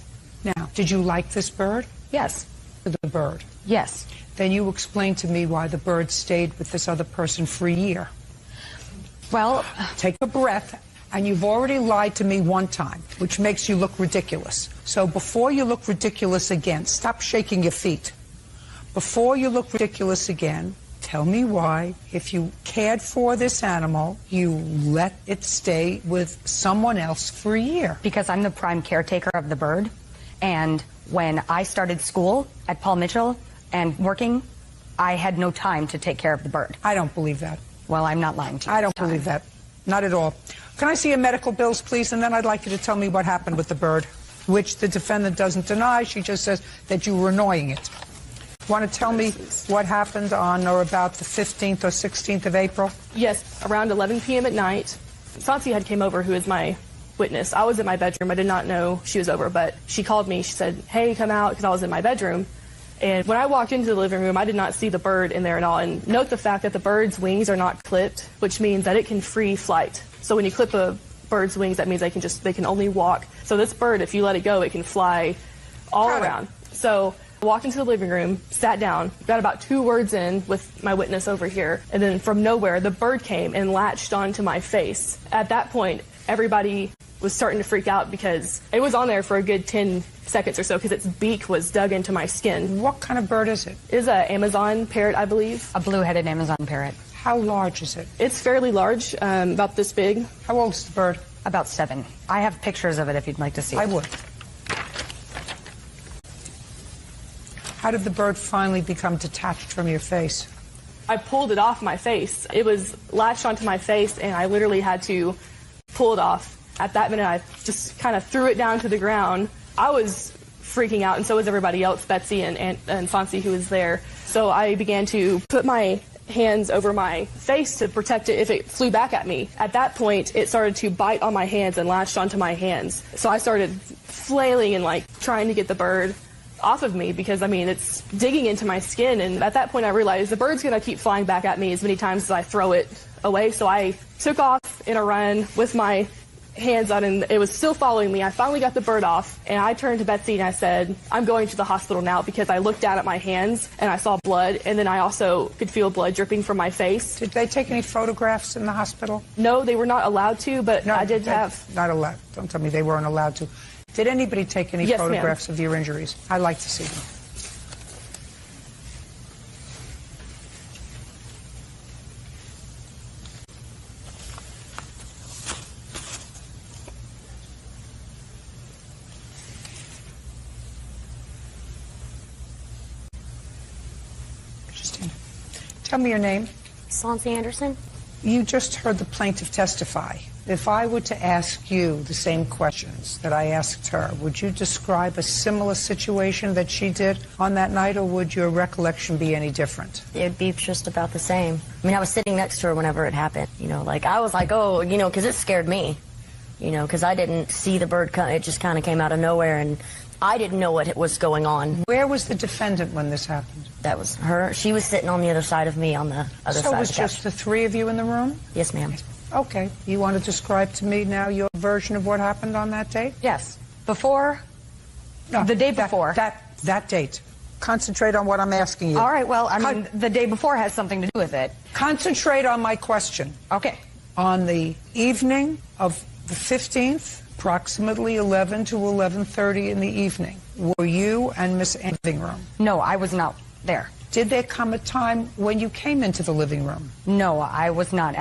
Now, did you like this bird? Yes. The bird? Yes. Then you explain to me why the bird stayed with this other person for a year. Well, take a breath. And you've already lied to me one time, which makes you look ridiculous. So before you look ridiculous again, stop shaking your feet. Before you look ridiculous again, tell me why, if you cared for this animal, you let it stay with someone else for a year. Because I'm the prime caretaker of the bird. And when I started school at Paul Mitchell and working, I had no time to take care of the bird. I don't believe that. Well, I'm not lying to you. I don't believe that. Not at all. Can I see your medical bills, please? And then I'd like you to tell me what happened with the bird, which the defendant doesn't deny. She just says that you were annoying it. Want to tell me what happened on or about the 15th or 16th of April? Yes, around 11 p.m. at night. Sansi had came over, who is my witness. I was in my bedroom. I did not know she was over, but she called me. She said, hey, come out, because I was in my bedroom. And when I walked into the living room, I did not see the bird in there at all. And note the fact that the bird's wings are not clipped, which means that it can free flight. So when you clip a bird's wings, that means they can only walk. So this bird, if you let it go, it can fly all around. So I walked into the living room, sat down, got about 2 words in with my witness over here, and then from nowhere, the bird came and latched onto my face. At that point, everybody was starting to freak out because it was on there for a good 10 seconds or so because its beak was dug into my skin. What kind of bird is it? It is an Amazon parrot, I believe. A blue-headed Amazon parrot. How large is it? It's fairly large, about this big. How old is the bird? About 7. I have pictures of it if you'd like to see it. I would. How did the bird finally become detached from your face? I pulled it off my face. It was latched onto my face, and I literally had to pull it off. At that minute, I just kind of threw it down to the ground. I was freaking out, and so was everybody else, Betsy and Sansi, who was there. So I began to put my hands over my face to protect it if it flew back at me. At that point, it started to bite on my hands and latched onto my hands. So I started flailing and trying to get the bird off of me because, it's digging into my skin. And at that point, I realized the bird's going to keep flying back at me as many times as I throw it away. So I took off in a run with my hands on, and it was still following me. I finally got the bird off, and I turned to Betsy and I said, I'm going to the hospital now, because I looked down at my hands and I saw blood, and then I also could feel blood dripping from my face. Did they take any photographs in the hospital? No, they were not allowed to, but I did have. Not allowed. Don't tell me they weren't allowed to. Did anybody take any photographs of your injuries? I'd like to see them. Tell me your name. Sansi Anderson. You just heard the plaintiff testify. If I were to ask you the same questions that I asked her, would you describe a similar situation that she did on that night, or would your recollection be any different? It would be just about the same. I was sitting next to her whenever it happened. I was like, oh, because it scared me. Because I didn't see the bird come. It just kind of came out of nowhere, and I didn't know what was going on. Where was the defendant when this happened? That was her. She was sitting on the other side of me on the other side. So it was just the 3 of you in the room? Yes, ma'am. Okay. You want to describe to me now your version of what happened on that date? Yes. Before? No. The day before. That date. Concentrate on what I'm asking you. All right. Well, the day before has something to do with it. Concentrate on my question. Okay. On the evening of the 15th, approximately 11 to 11:30 in the evening, were you and Miss Ann in the living room? No, I was not there. Did there come a time when you came into the living room? No, I was not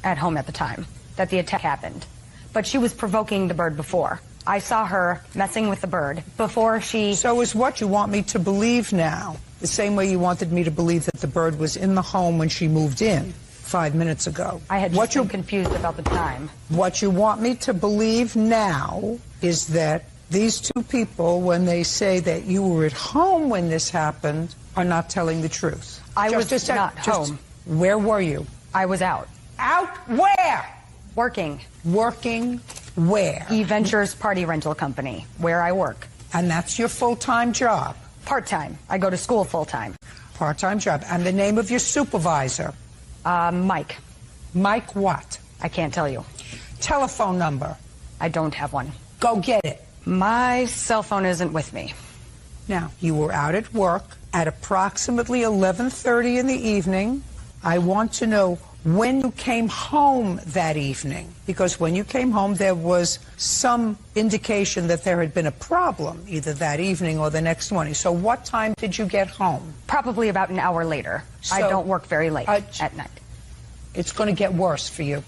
at home at the time that the attack happened. But she was provoking the bird before. I saw her messing with the bird before she... So is what you want me to believe now, the same way you wanted me to believe that the bird was in the home when she moved in 5 minutes ago? I had just been confused about the time. What you want me to believe now is that these two people, when they say that you were at home when this happened, are not telling the truth. I was not home. Where were you? I was out. Out where? Working. Working where? E-Ventures Party Rental Company, where I work. And that's your full-time job? Part-time. I go to school full-time. Part-time job. And the name of your supervisor? Mike. Mike what? I can't tell you. Telephone number? I don't have one. Go get it. My cell phone isn't with me. Now, you were out at work at approximately 11:30 in the evening. I want to know when you came home that evening, because when you came home there was some indication that there had been a problem either that evening or the next morning. So what time did you get home? Probably about an hour later. I don't work very late at night. It's going to get worse for you.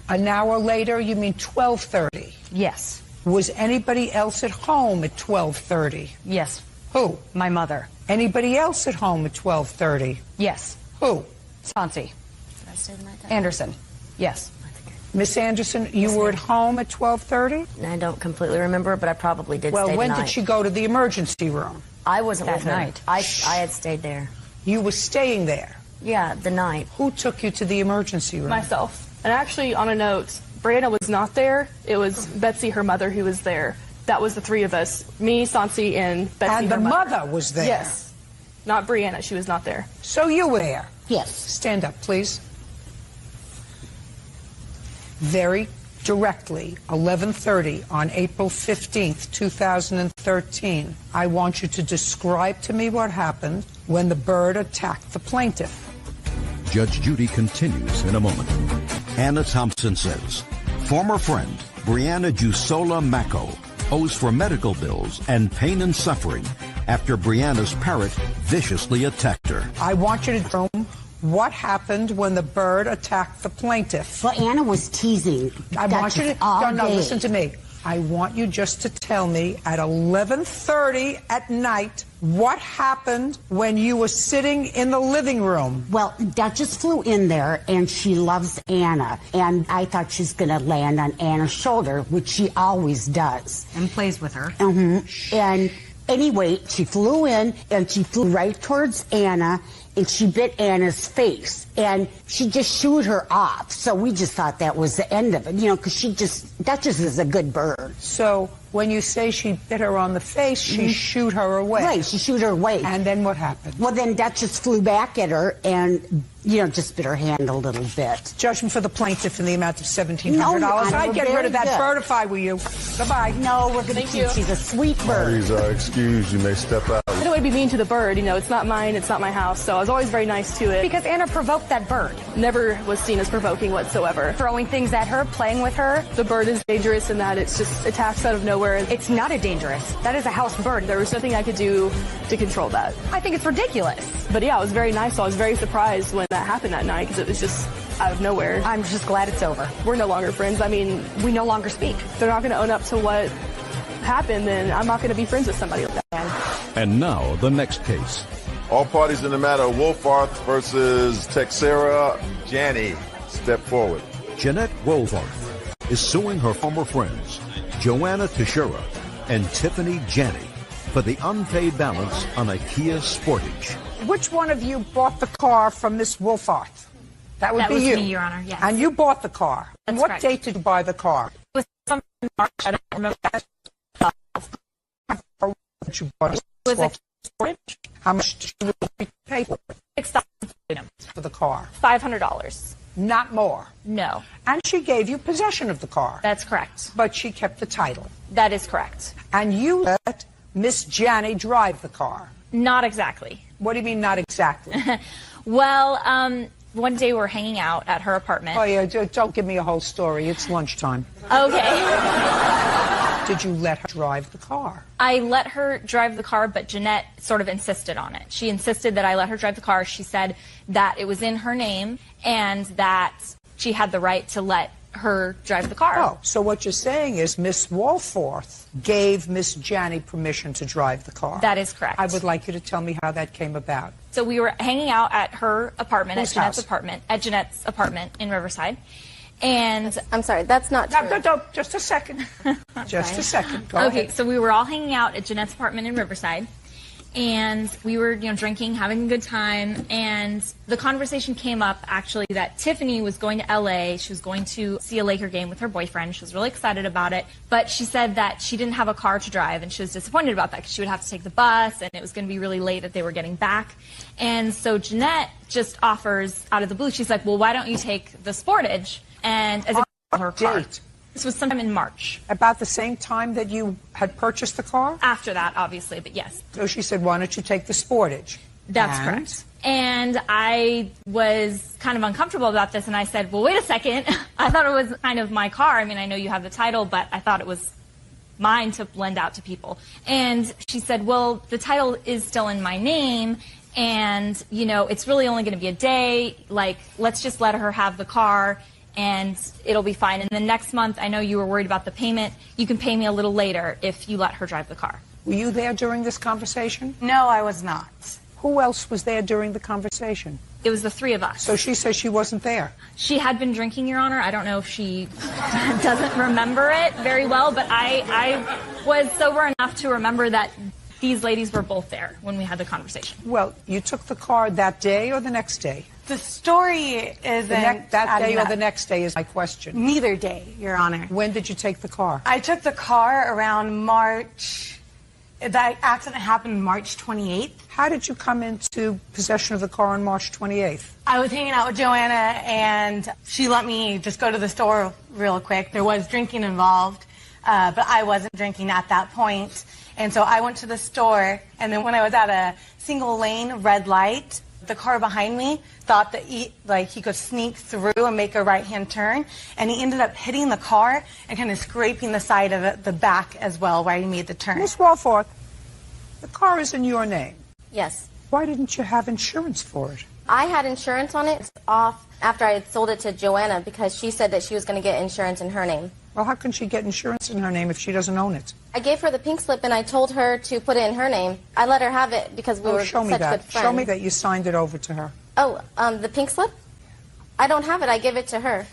An hour later, you mean 12:30? Yes. Was anybody else at home at 12:30? Yes. Who? My mother. Anybody else at home at 12:30? Yes. Who? Chauncey. Anderson. Yes. Miss Anderson, you were at home at 12:30? I don't completely remember, but I probably did stay Well, the when night. did she go to the emergency room? I wasn't That with her. night. I had stayed there. You were staying there? Yeah, the night. Who took you to the emergency room? Myself. And actually, on a note, Brianna was not there. It was Betsy, her mother, who was there. That was the three of us. Me, Sansi, and Betsy, And the her mother was there? Yes. Not Brianna. She was not there. So you were there? Yes. Stand up, please. Very directly, 11:30 on April 15th, 2013. I want you to describe to me what happened when the bird attacked the plaintiff. Judge Judy continues in a moment. Anna Thompson says, former friend Brianna Jusola Mako owes for medical bills and pain and suffering after Brianna's parrot viciously attacked her. I want you to tell me what happened when the bird attacked the plaintiff. Well, Anna was teasing. I want you to, no, listen to me. I want you just to tell me at 11:30 at night what happened when you were sitting in the living room. Well, Duchess flew in there, and she loves Anna. And I thought she's going to land on Anna's shoulder, which she always does. And plays with her. And anyway, she flew in, and she flew right towards Anna, and she bit Anna's face. And she just shooed her off. So we just thought that was the end of it, you know, because Duchess is a good bird. So when you say she bit her on the face, she shooed her away. Right, she shooed her away. And then what happened? Well, then Duchess flew back at her and, you know, just bit her hand a little bit. Judgment for the plaintiff in the amount of $1,700. No, I'd get rid of that good. bird if I were you. Goodbye. No, we're going to keep. She's a sweet bird. Parties are excused. You may step out. I don't want to be mean to the bird. You know, it's not mine. It's not my house. So I was always very nice to it. Because Anna provoked that bird. Never was seen as provoking whatsoever. Throwing things at her, playing with her. The bird is dangerous in that it's just attacks out of nowhere. It's not a dangerous. That is a house bird. There was nothing I could do to control that. I think it's ridiculous. But yeah, it was very nice. So I was very surprised when that happened that night because it was just out of nowhere. I'm just glad it's over. We're no longer friends. I mean, we no longer speak. If they're not going to own up to what happened, then I'm not going to be friends with somebody like that. And now the next case. All parties in the matter of Wolfarth versus Texera Janney step forward. Jeanette Wolfarth is suing her former friends, Joanna Teixeira and Tiffany Janney, for the unpaid balance on a Kia Sportage. Which one of you bought the car from Miss Wolfarth? That would be was you. me, Your Honor, yes. And you bought the car. And That's what correct. date did you buy the car? It was some March. I don't remember. That you bought It was a Sportage? How much did you pay for it? $6,000 For the car? $500. Not more. No. And she gave you possession of the car. That's correct. But she kept the title. That is correct. And you let Miss Janney drive the car. Not exactly. What do you mean, not exactly? Well, one day we were hanging out at her apartment. Oh, yeah, don't give me a whole story. It's lunchtime. Okay. Did you let her drive the car? I let her drive the car, but Jeanette sort of insisted on it. She insisted that I let her drive the car. She said that it was in her name and that she had the right to let her drive the car. Oh, so what you're saying is Miss Walforth gave Miss Janney permission to drive the car. That is correct. I would like you to tell me how that came about. So we were hanging out at her apartment, Whose at Jeanette's house? apartment, at Jeanette's apartment in Riverside. And I'm sorry, that's not true. No, just a second. Just a second. Go ahead. So we were all hanging out at Jeanette's apartment in Riverside. And we were, drinking, having a good time. And the conversation came up, actually, that Tiffany was going to L.A. She was going to see a Laker game with her boyfriend. She was really excited about it. But she said that she didn't have a car to drive, and she was disappointed about that because she would have to take the bus, and it was going to be really late that they were getting back. And so Jeanette just offers, out of the blue, she's like, well, why don't you take the Sportage? And as a her car. This was sometime in March. About the same time that you had purchased the car? After that, obviously, but yes. So she said, why don't you take the Sportage? That's correct. And I was kind of uncomfortable about this, and I said, well, wait a second. I thought it was kind of my car. I mean, I know you have the title, but I thought it was mine to lend out to people. And she said, well, the title is still in my name, and, it's really only going to be a day. Like, let's just let her have the car, and it'll be fine. And then next month, I know you were worried about the payment. You can pay me a little later if you let her drive the car. Were you there during this conversation? No, I was not. Who else was there during the conversation? It was the three of us. So she says she wasn't there. She had been drinking, Your Honor. I don't know if she doesn't remember it very well, but I was sober enough to remember that these ladies were both there when we had the conversation. Well, you took the car that day or the next day? The story isn't that day or the next day is my question. Neither day, Your Honor. When did you take the car? I took the car around March. That accident happened March 28th. How did you come into possession of the car on March 28th? I was hanging out with Joanna, and she let me just go to the store real quick. There was drinking involved, but I wasn't drinking at that point. And so I went to the store, and then when I was at a single-lane red light, the car behind me thought that he could sneak through and make a right-hand turn, and he ended up hitting the car and kind of scraping the side of it, the back as well, where he made the turn. Miss Walforth, the car is in your name. Yes. Why didn't you have insurance for it? I had insurance on it. It's off after I had sold it to Joanna because she said that she was going to get insurance in her name. Well, how can she get insurance in her name if she doesn't own it? I gave her the pink slip and I told her to put it in her name. I let her have it because we were show me such that. good friends. Show me that you signed it over to her. Oh, the pink slip? I don't have it. I gave it to her.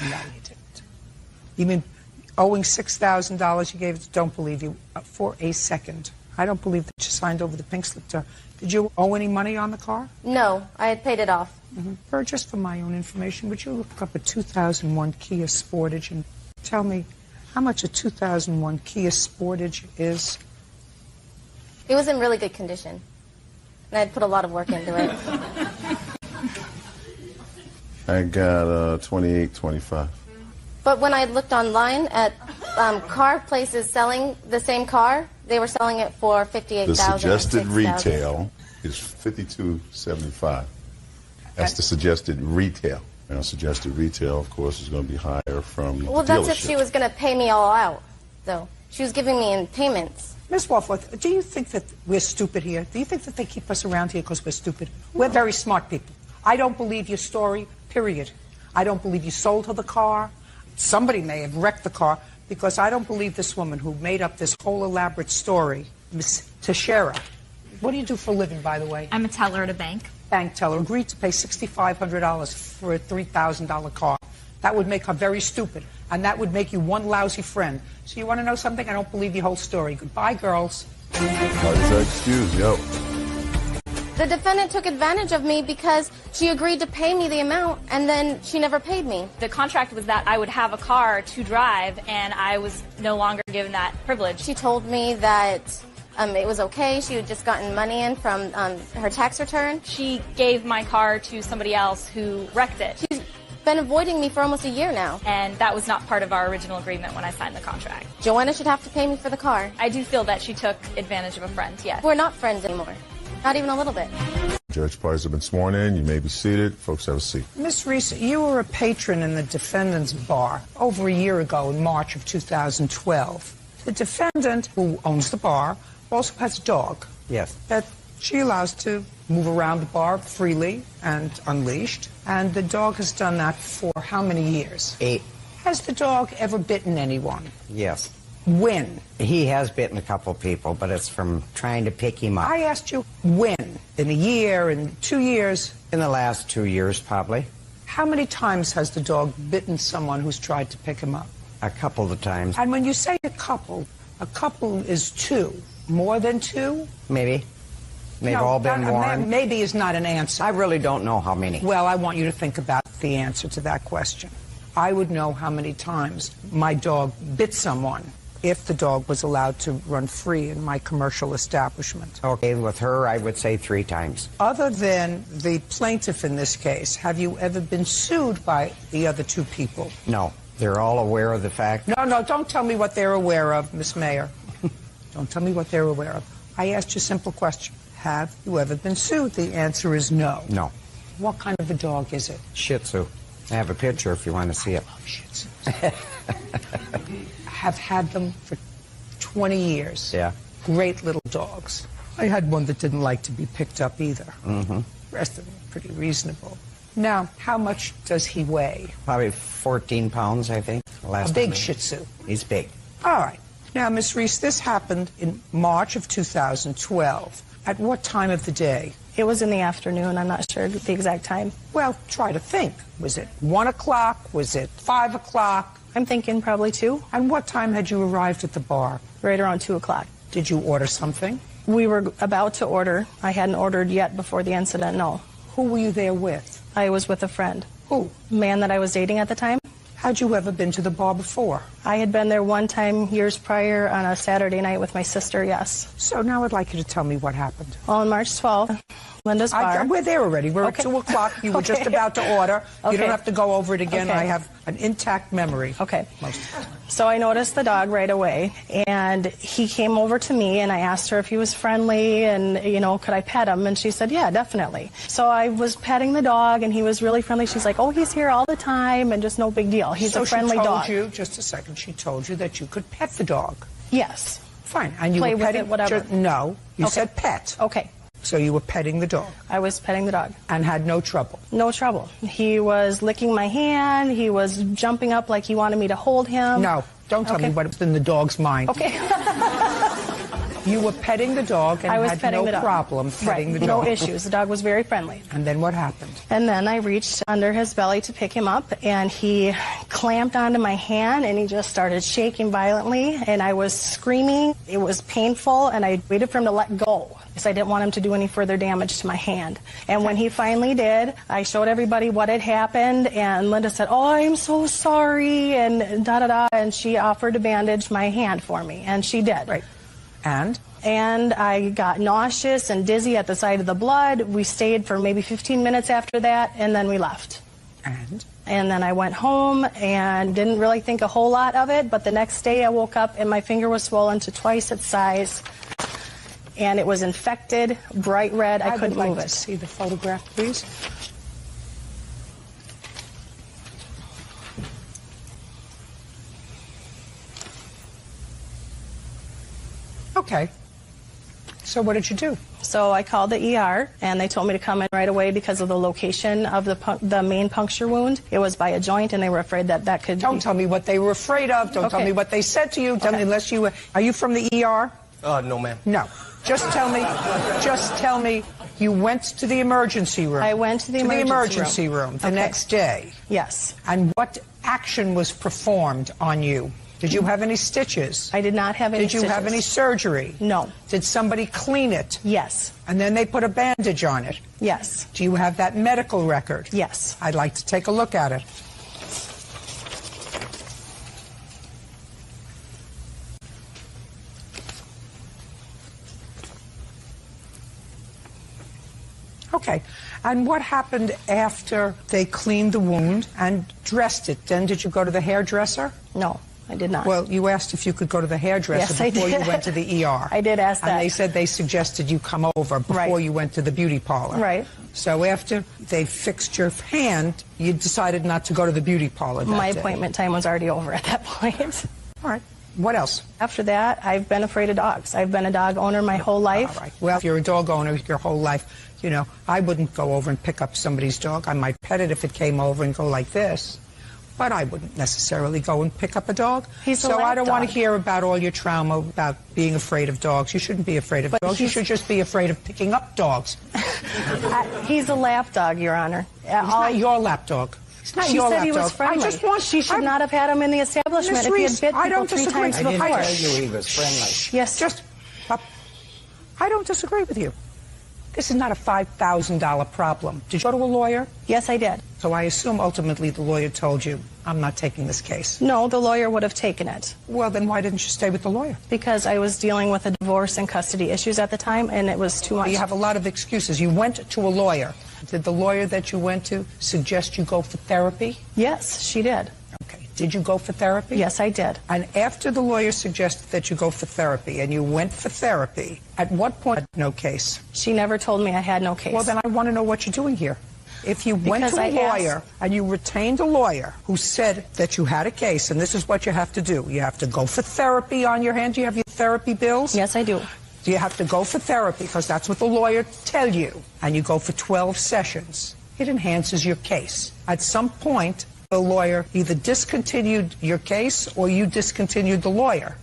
No, you didn't. You mean owing $6,000 you gave it? Don't believe you for a second. I don't believe that you signed over the pink slip to her. Did you owe any money on the car? No, I had paid it off. Mm-hmm. Just for my own information, would you look up a 2001 Kia Sportage and tell me how much a 2001 Kia Sportage is? It was in really good condition, and I'd put a lot of work into it. I got $28.25. But when I looked online at car places selling the same car, they were selling it for $58,000. The suggested retail is $52.75. That's the suggested retail. And suggested retail, of course, is going to be higher from Well, that's if she was going to pay me all out, though. She was giving me in payments. Ms. Walforth, do you think that we're stupid here? Do you think that they keep us around here because we're stupid? We're very smart people. I don't believe your story, period. I don't believe you sold her the car. Somebody may have wrecked the car, because I don't believe this woman who made up this whole elaborate story, Miss Teixeira. What do you do for a living, by the way? I'm a teller at a bank. Bank teller. Agreed to pay $6,500 for a $3,000 car. That would make her very stupid, and that would make you one lousy friend. So you want to know something? I don't believe your whole story. Goodbye, girls. What is that excuse? Yo. The defendant took advantage of me because she agreed to pay me the amount, and then she never paid me. The contract was that I would have a car to drive, and I was no longer given that privilege. She told me that it was okay. She had just gotten money in from her tax return. She gave my car to somebody else who wrecked it. She's been avoiding me for almost a year now. And that was not part of our original agreement when I signed the contract. Joanna should have to pay me for the car. I do feel that she took advantage of a friend, yes. We're not friends anymore. Not even a little bit. Judge parties have been sworn in. You may be seated. Folks, have a seat. Miss Reese, you were a patron in the defendant's bar over a year ago in March of 2012. The defendant, who owns the bar, also has a dog. Yes. That she allows to move around the bar freely and unleashed. And the dog has done that for how many years? 8. Has the dog ever bitten anyone? Yes. When? He has bitten a couple people, but it's from trying to pick him up. I asked you when? In a year, in 2 years? In the last 2 years, probably. How many times has the dog bitten someone who's tried to pick him up? A couple of times. And when you say a couple is 2. More than 2? Maybe. They've No, all been warned. Maybe is not an answer. I really don't know how many. Well, I want you to think about the answer to that question. I would know how many times my dog bit someone if the dog was allowed to run free in my commercial establishment. Okay, with her, I would say 3 times. Other than the plaintiff in this case, have you ever been sued by the other 2 people? No. They're all aware of the fact. No, don't tell me what they're aware of, Miss Mayor. Don't tell me what they're aware of. I asked you a simple question. Have you ever been sued? The answer is no. No. What kind of a dog is it? Shih Tzu. I have a picture if you want to see it. I love Shih Tzus. Have had them for 20 years. Yeah. Great little dogs. I had one that didn't like to be picked up either. Mm-hmm. The rest of them are pretty reasonable. Now, how much does he weigh? Probably 14 pounds, I think. A big Shih Tzu. He's big. All right. Now, Miss Reese, this happened in March of 2012. At what time of the day? It was in the afternoon. I'm not sure the exact time. Well, try to think. Was it 1 o'clock? Was it 5 o'clock? I'm thinking probably 2. And what time had you arrived at the bar? Right around 2 o'clock. Did you order something? We were about to order. I hadn't ordered yet before the incident, no. Who were you there with? I was with a friend. Who? Man that I was dating at the time. Had you ever been to the bar before? I had been there one time years prior on a Saturday night with my sister, yes. So now I'd like you to tell me what happened. Well, on March 12th, Linda's bar. We're there already. We're Okay. at 2 o'clock. You were just about to order. Okay. You don't have to go over it again. Okay. I have an intact memory. Okay. Most of the time. So I noticed the dog right away, and he came over to me, and I asked her if he was friendly, and, could I pet him? And she said, yeah, definitely. So I was petting the dog, and he was really friendly. She's like, oh, he's here all the time, and just no big deal. He's a friendly dog. So she told you, just a second, she told you that you could pet the dog. Yes. Fine. And you Play were with petting it, whatever. No, you Okay. said pet. Okay. So you were petting the dog. I was petting the dog. And had no trouble. No trouble. He was licking my hand. He was jumping up like he wanted me to hold him. No, don't tell me what's in the dog's mind. Okay. You were petting the dog and I was had petting no the dog. problem petting Right. the dog. No issues. The dog was very friendly. And then what happened? And then I reached under his belly to pick him up, and he clamped onto my hand, and he just started shaking violently, and I was screaming. It was painful, and I waited for him to let go because I didn't want him to do any further damage to my hand. And when he finally did, I showed everybody what had happened, and Linda said, oh, I'm so sorry, and da-da-da, and she offered to bandage my hand for me, and she did. Right. And I got nauseous and dizzy at the sight of the blood. We stayed for maybe 15 minutes after that, and then we left. And then I went home and didn't really think a whole lot of it, but the next day I woke up and my finger was swollen to twice its size, and it was infected, bright red. I couldn't would move like it. to see the photograph, please. Okay. So what did you do? So I called the ER, and they told me to come in right away because of the location of the main puncture wound. It was by a joint, and they were afraid that could... Don't tell me what they were afraid of. Don't tell me what they said to you. Tell me unless you were... Are you from the ER? No, ma'am. No. Just tell me you went to the emergency room. I went to the emergency room the next day. Yes. And what action was performed on you? Did you have any stitches? I did not have any stitches. Did you have any surgery? No. Did somebody clean it? Yes. And then they put a bandage on it? Yes. Do you have that medical record? Yes. I'd like to take a look at it. Okay. And what happened after they cleaned the wound and dressed it? Then did you go to the hairdresser? No, I did not. Well, you asked if you could go to the hairdresser Yes, before I did. you went to the ER. I did ask that. And they said they suggested you come over before you went to the beauty parlor. Right. So after they fixed your hand, you decided not to go to the beauty parlor that My day. appointment time was already over at that point. All right. What else? After that, I've been afraid of dogs. I've been a dog owner my whole life. All right. Well, if you're a dog owner your whole life, you know, I wouldn't go over and pick up somebody's dog. I might pet it if it came over and go like this. But I wouldn't necessarily go and pick up a dog. So I don't want to hear about all your trauma about being afraid of dogs. You shouldn't be afraid of dogs. You should just be afraid of picking up dogs. He's a lap dog, Your Honor. He's not your lap dog. It's not She your said lap he was dog. friendly. She should not have had him in the establishment Miss if he Reese, had bit I people don't 3 disagree. times I before. didn't tell you he was friendly. Yes. I don't disagree with you. This is not a $5,000 problem. Did you go to a lawyer? Yes, I did. So I assume ultimately the lawyer told you, I'm not taking this case. No, the lawyer would have taken it. Well, then why didn't you stay with the lawyer? Because I was dealing with a divorce and custody issues at the time, and it was too much. You have a lot of excuses. You went to a lawyer. Did the lawyer that you went to suggest you go for therapy? Yes, she did. Okay. Did you go for therapy? Yes, I did. And after the lawyer suggested that you go for therapy and you went for therapy, at what point no case? She never told me I had no case. Well, then I want to know what you're doing here. If you went to a lawyer and you retained a lawyer who said that you had a case, and this is what you have to do. You have to go for therapy on your hand. Do you have your therapy bills? Yes, I do. Do you have to go for therapy because that's what the lawyer tell you, and you go for 12 sessions. It enhances your case. At some point, the lawyer either discontinued your case or you discontinued the lawyer.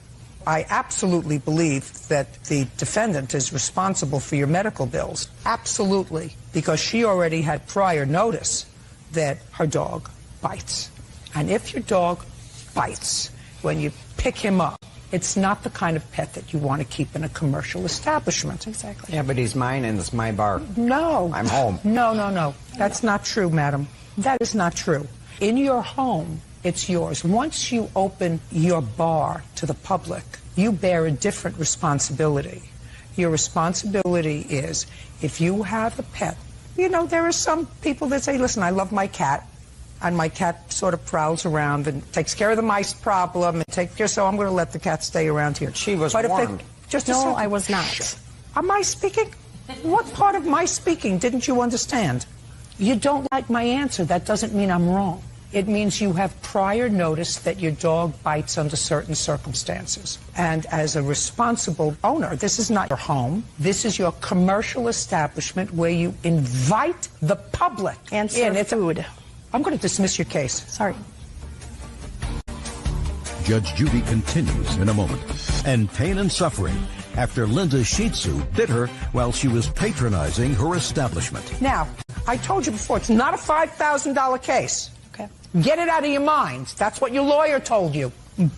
I absolutely believe that the defendant is responsible for your medical bills. Absolutely. Because she already had prior notice that her dog bites. And if your dog bites, when you pick him up, it's not the kind of pet that you want to keep in a commercial establishment. Exactly. Yeah, but he's mine and it's my bar. No. I'm home. No. That's not true, madam. That is not true. In your home, it's yours. Once you open your bar to the public, you bear a different responsibility. Your responsibility is, if you have a pet, you know, there are some people that say, listen, I love my cat, and my cat sort of prowls around and takes care of the mice problem, and takes care, so I'm going to let the cat stay around here. She was warned. No, I was not. Am I speaking? What part of my speaking didn't you understand? You don't like my answer. That doesn't mean I'm wrong. It means you have prior notice that your dog bites under certain circumstances. And as a responsible owner, this is not your home. This is your commercial establishment where you invite the public and serve food. I'm going to dismiss your case. Sorry. Judge Judy continues in a moment. And pain and suffering after Linda Shih Tzu bit her while she was patronizing her establishment. Now, I told you before, it's not a $5,000 case. Okay. Get it out of your mind. That's what your lawyer told you.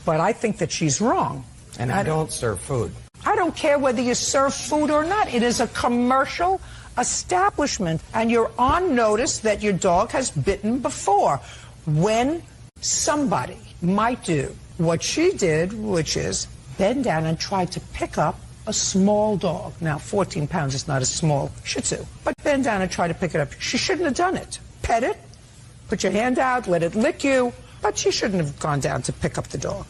But I think that she's wrong. And I don't serve food. I don't care whether you serve food or not. It is a commercial establishment, and you're on notice that your dog has bitten before. When somebody might do what she did, which is bend down and try to pick up a small dog. Now, 14 pounds is not a small Shih Tzu, but bend down and try to pick it up. She shouldn't have done it. Pet it, put your hand out, let it lick you, but she shouldn't have gone down to pick up the dog.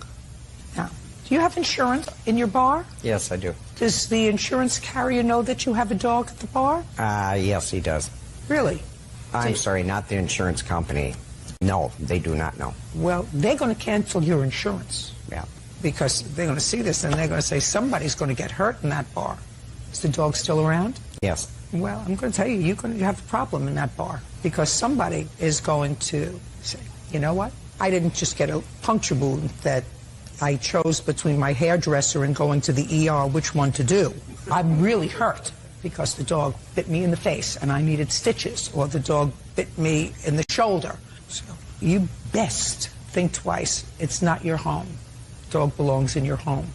Now, do you have insurance in your bar? Yes, I do. Does the insurance carrier know that you have a dog at the bar? Yes, he does. Really? I'm sorry, not the insurance company. No, they do not know. Well, they're going to cancel your insurance. Yeah. Because they're going to see this and they're going to say somebody's going to get hurt in that bar. Is the dog still around? Yes. Well, I'm going to tell you, you're going to have a problem in that bar because somebody is going to say, you know what? I didn't just get a puncture wound that I chose between my hairdresser and going to the ER which one to do. I'm really hurt because the dog bit me in the face and I needed stitches, or the dog bit me in the shoulder. So you best think twice. It's not your home. Dog belongs in your home.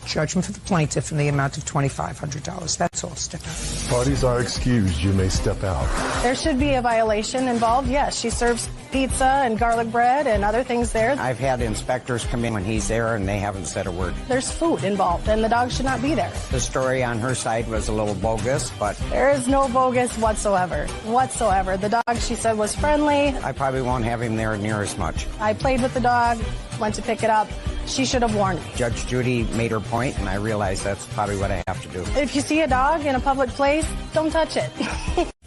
Judgment for the plaintiff in the amount of $2,500. That's all. Step out. Parties are excused. You may step out. There should be a violation involved. Yes, she serves pizza and garlic bread and other things there. I've had inspectors come in when he's there and they haven't said a word. There's food involved and the dog should not be there. The story on her side was a little bogus, but there is no bogus whatsoever. Whatsoever. The dog, she said, was friendly. I probably won't have him there near as much. I played with the dog, went to pick it up. She should have warned me. Judge Judy made her point, and I realize that's probably what I have to do. If you see a dog in a public place, don't touch it.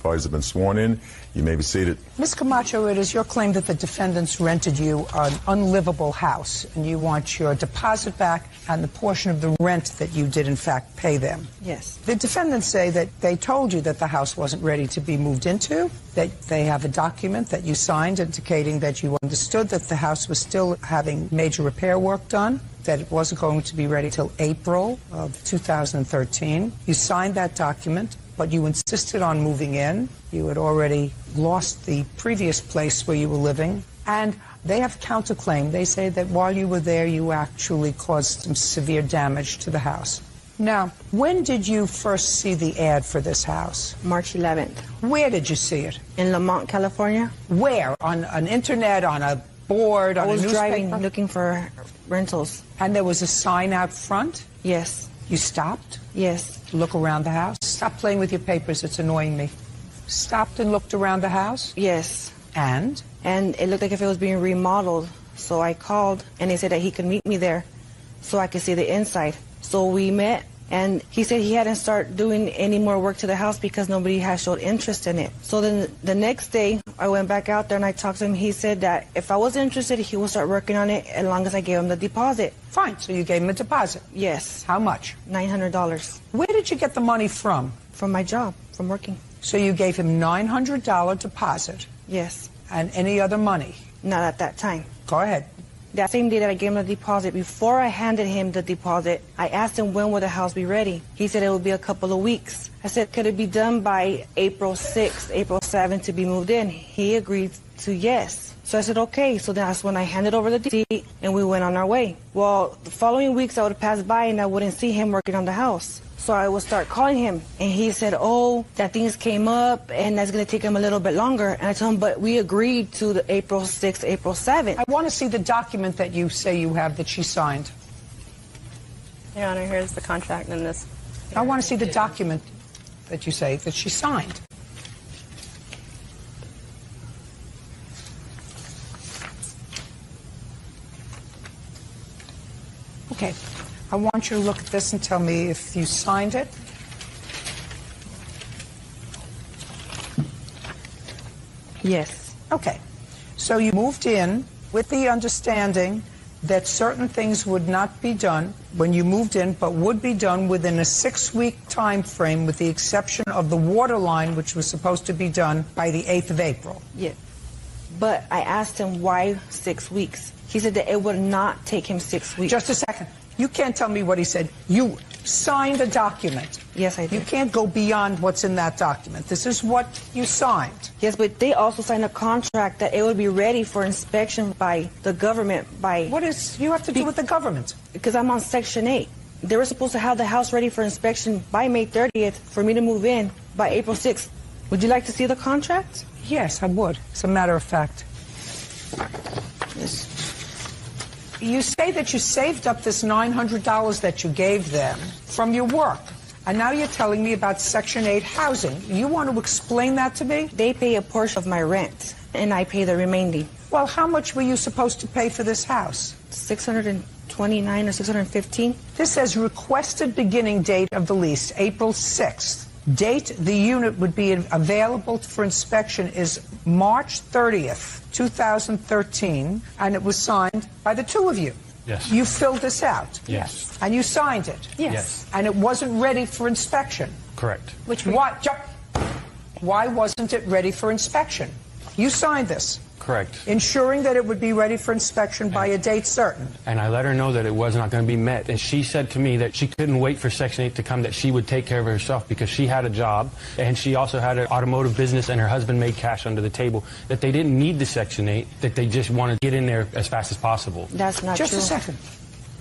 Parties have been sworn in. You may be seated. Ms. Camacho, it is your claim that the defendants rented you an unlivable house, and you want your deposit back and the portion of the rent that you did, in fact, pay them. Yes. The defendants say that they told you that the house wasn't ready to be moved into, that they have a document that you signed indicating that you understood that the house was still having major repair work done, that it wasn't going to be ready till April of 2013. You signed that document, but you insisted on moving in. You had already lost the previous place where you were living. And they have counterclaim. They say that while you were there, you actually caused some severe damage to the house. Now, when did you first see the ad for this house? March 11th. Where did you see it? In Lamont, California. Where? On an internet, on a board, on a newspaper? I was driving, looking for rentals. And there was a sign out front? Yes. You stopped? Yes. Look around the house? Stop playing with your papers, it's annoying me. Stopped and looked around the house? Yes. And? And it looked like if it was being remodeled. So I called, and he said that he could meet me there so I could see the inside. So we met, and he said he hadn't started doing any more work to the house because nobody had showed interest in it. So then the next day, I went back out there and I talked to him. He said that if I was interested, he would start working on it as long as I gave him the deposit. Fine, so you gave him a deposit? Yes. How much? $900. Where did you get the money from? From my job, from working. So you gave him $900 deposit? Yes. And any other money? Not at that time. Go ahead. That same day that I gave him the deposit, before I handed him the deposit, I asked him when would the house be ready. He said it would be a couple of weeks. I said, could it be done by April 6th, April 7th to be moved in? He agreed to yes. So I said, okay. So that's when I handed over the deed and we went on our way. Well, the following weeks I would pass by and I wouldn't see him working on the house. So I would start calling him, and he said, oh, that things came up, and that's going to take him a little bit longer. And I told him, but we agreed to the April 6th, April 7th. I want to see the document that you say you have that she signed. Your Honor, here's the contract and this. I want to see the document that you say that she signed. Okay. I want you to look at this and tell me if you signed it. Yes. Okay. So you moved in with the understanding that certain things would not be done when you moved in, but would be done within a 6-week time frame, with the exception of the water line, which was supposed to be done by the 8th of April. Yeah. But I asked him why 6 weeks. He said that it would not take him 6 weeks. Just a second. You can't tell me what he said. You signed a document. Yes, I did. You can't go beyond what's in that document. This is what you signed. Yes, but they also signed a contract that it would be ready for inspection by the government by... What is you have to do with the government? Because I'm on Section 8. They were supposed to have the house ready for inspection by May 30th for me to move in by April 6th. Would you like to see the contract? Yes, I would. As a matter of fact. Yes. You say that you saved up this $900 that you gave them from your work, and now you're telling me about Section 8 housing. You want to explain that to me? They pay a portion of my rent, and I pay the remaining. Well, how much were you supposed to pay for this house? $629 or $615. This says requested beginning date of the lease, April 6th. Date the unit would be available for inspection is March 30th, 2013, and it was signed by the two of you. Yes. You filled this out. Yes. And you signed it. Yes. And it wasn't ready for inspection. Correct. Why wasn't it ready for inspection? You signed this. Correct. Ensuring that it would be ready for inspection by a date certain. And I let her know that it was not going to be met. And she said to me that she couldn't wait for Section 8 to come, that she would take care of herself because she had a job. And she also had an automotive business, and her husband made cash under the table. That they didn't need the Section 8, that they just wanted to get in there as fast as possible. That's not true. Just a second.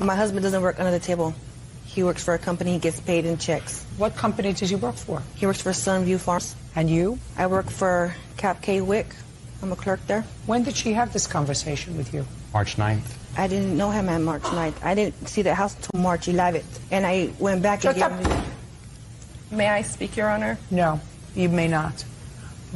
My husband doesn't work under the table. He works for a company. He gets paid in checks. What company does he work for? He works for Sunview Farms. And you? I work for Cap K Wick. I'm a clerk there. When did she have this conversation with you? March 9th. I didn't know him on March 9th. I didn't see the house until March 11th. And I went back and gave him... May I speak, Your Honor? No, you may not,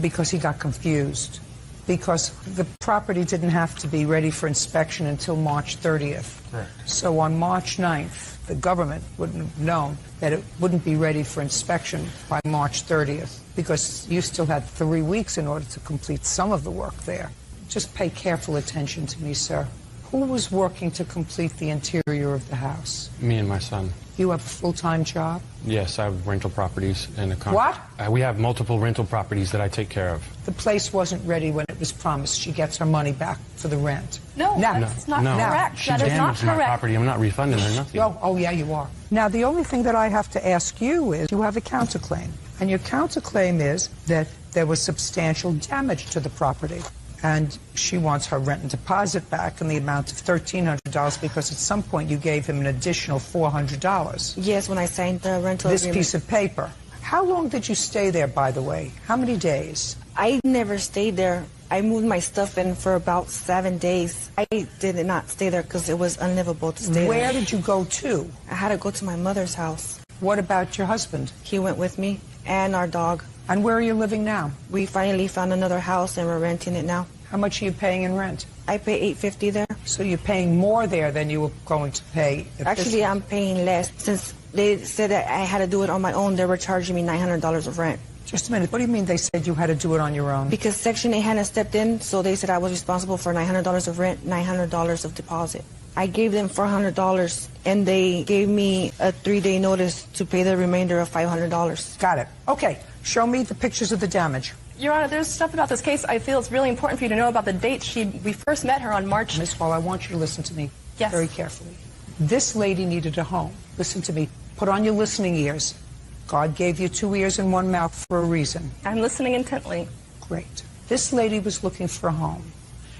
because he got confused. because the property didn't have to be ready for inspection until March 30th. Correct. So on March 9th, the government wouldn't have known that it wouldn't be ready for inspection by March 30th because you still had 3 weeks in order to complete some of the work there. Just pay careful attention to me, sir. Who was working to complete the interior of the house? Me and my son. You have a full-time job? Yes, I have rental properties and a What? We have multiple rental properties that I take care of. The place wasn't ready when it was promised. She gets her money back for the rent. No, Now, that's not correct. She That is not damaged my correct. property. I'm not refunding her nothing. Oh, yeah, you are. Now, the only thing that I have to ask you is you have a counterclaim. And your counterclaim is that there was substantial damage to the property. And she wants her rent and deposit back in the amount of $1,300 because at some point you gave him an additional $400. Yes, when I signed the rental This agreement. piece of paper. How long did you stay there, by the way? How many days? I never stayed there. I moved my stuff in for about 7 days. I did not stay there because it was unlivable to stay there. Where did you go to? I had to go to my mother's house. What about your husband? He went with me and our dog. And where are you living now? We finally found another house and we're renting it now. How much are you paying in rent? I pay $850 there. So you're paying more there than you were going to pay. Actually, I'm paying less. Since they said that I had to do it on my own, they were charging me $900 of rent. Just a minute. What do you mean they said you had to do it on your own? Because Section 8 hadn't stepped in, so they said I was responsible for $900 of rent, $900 of deposit. I gave them $400, and they gave me a 3-day notice to pay the remainder of $500. Got it. Okay. Show me the pictures of the damage. Your Honor, there's stuff about this case I feel it's really important for you to know about the date we first met her on March. Miss Hall, I want you to listen to me Yes. very carefully. This lady needed a home. Listen to me. Put on your listening ears. God gave you 2 ears and 1 mouth for a reason. I'm listening intently. Great. This lady was looking for a home.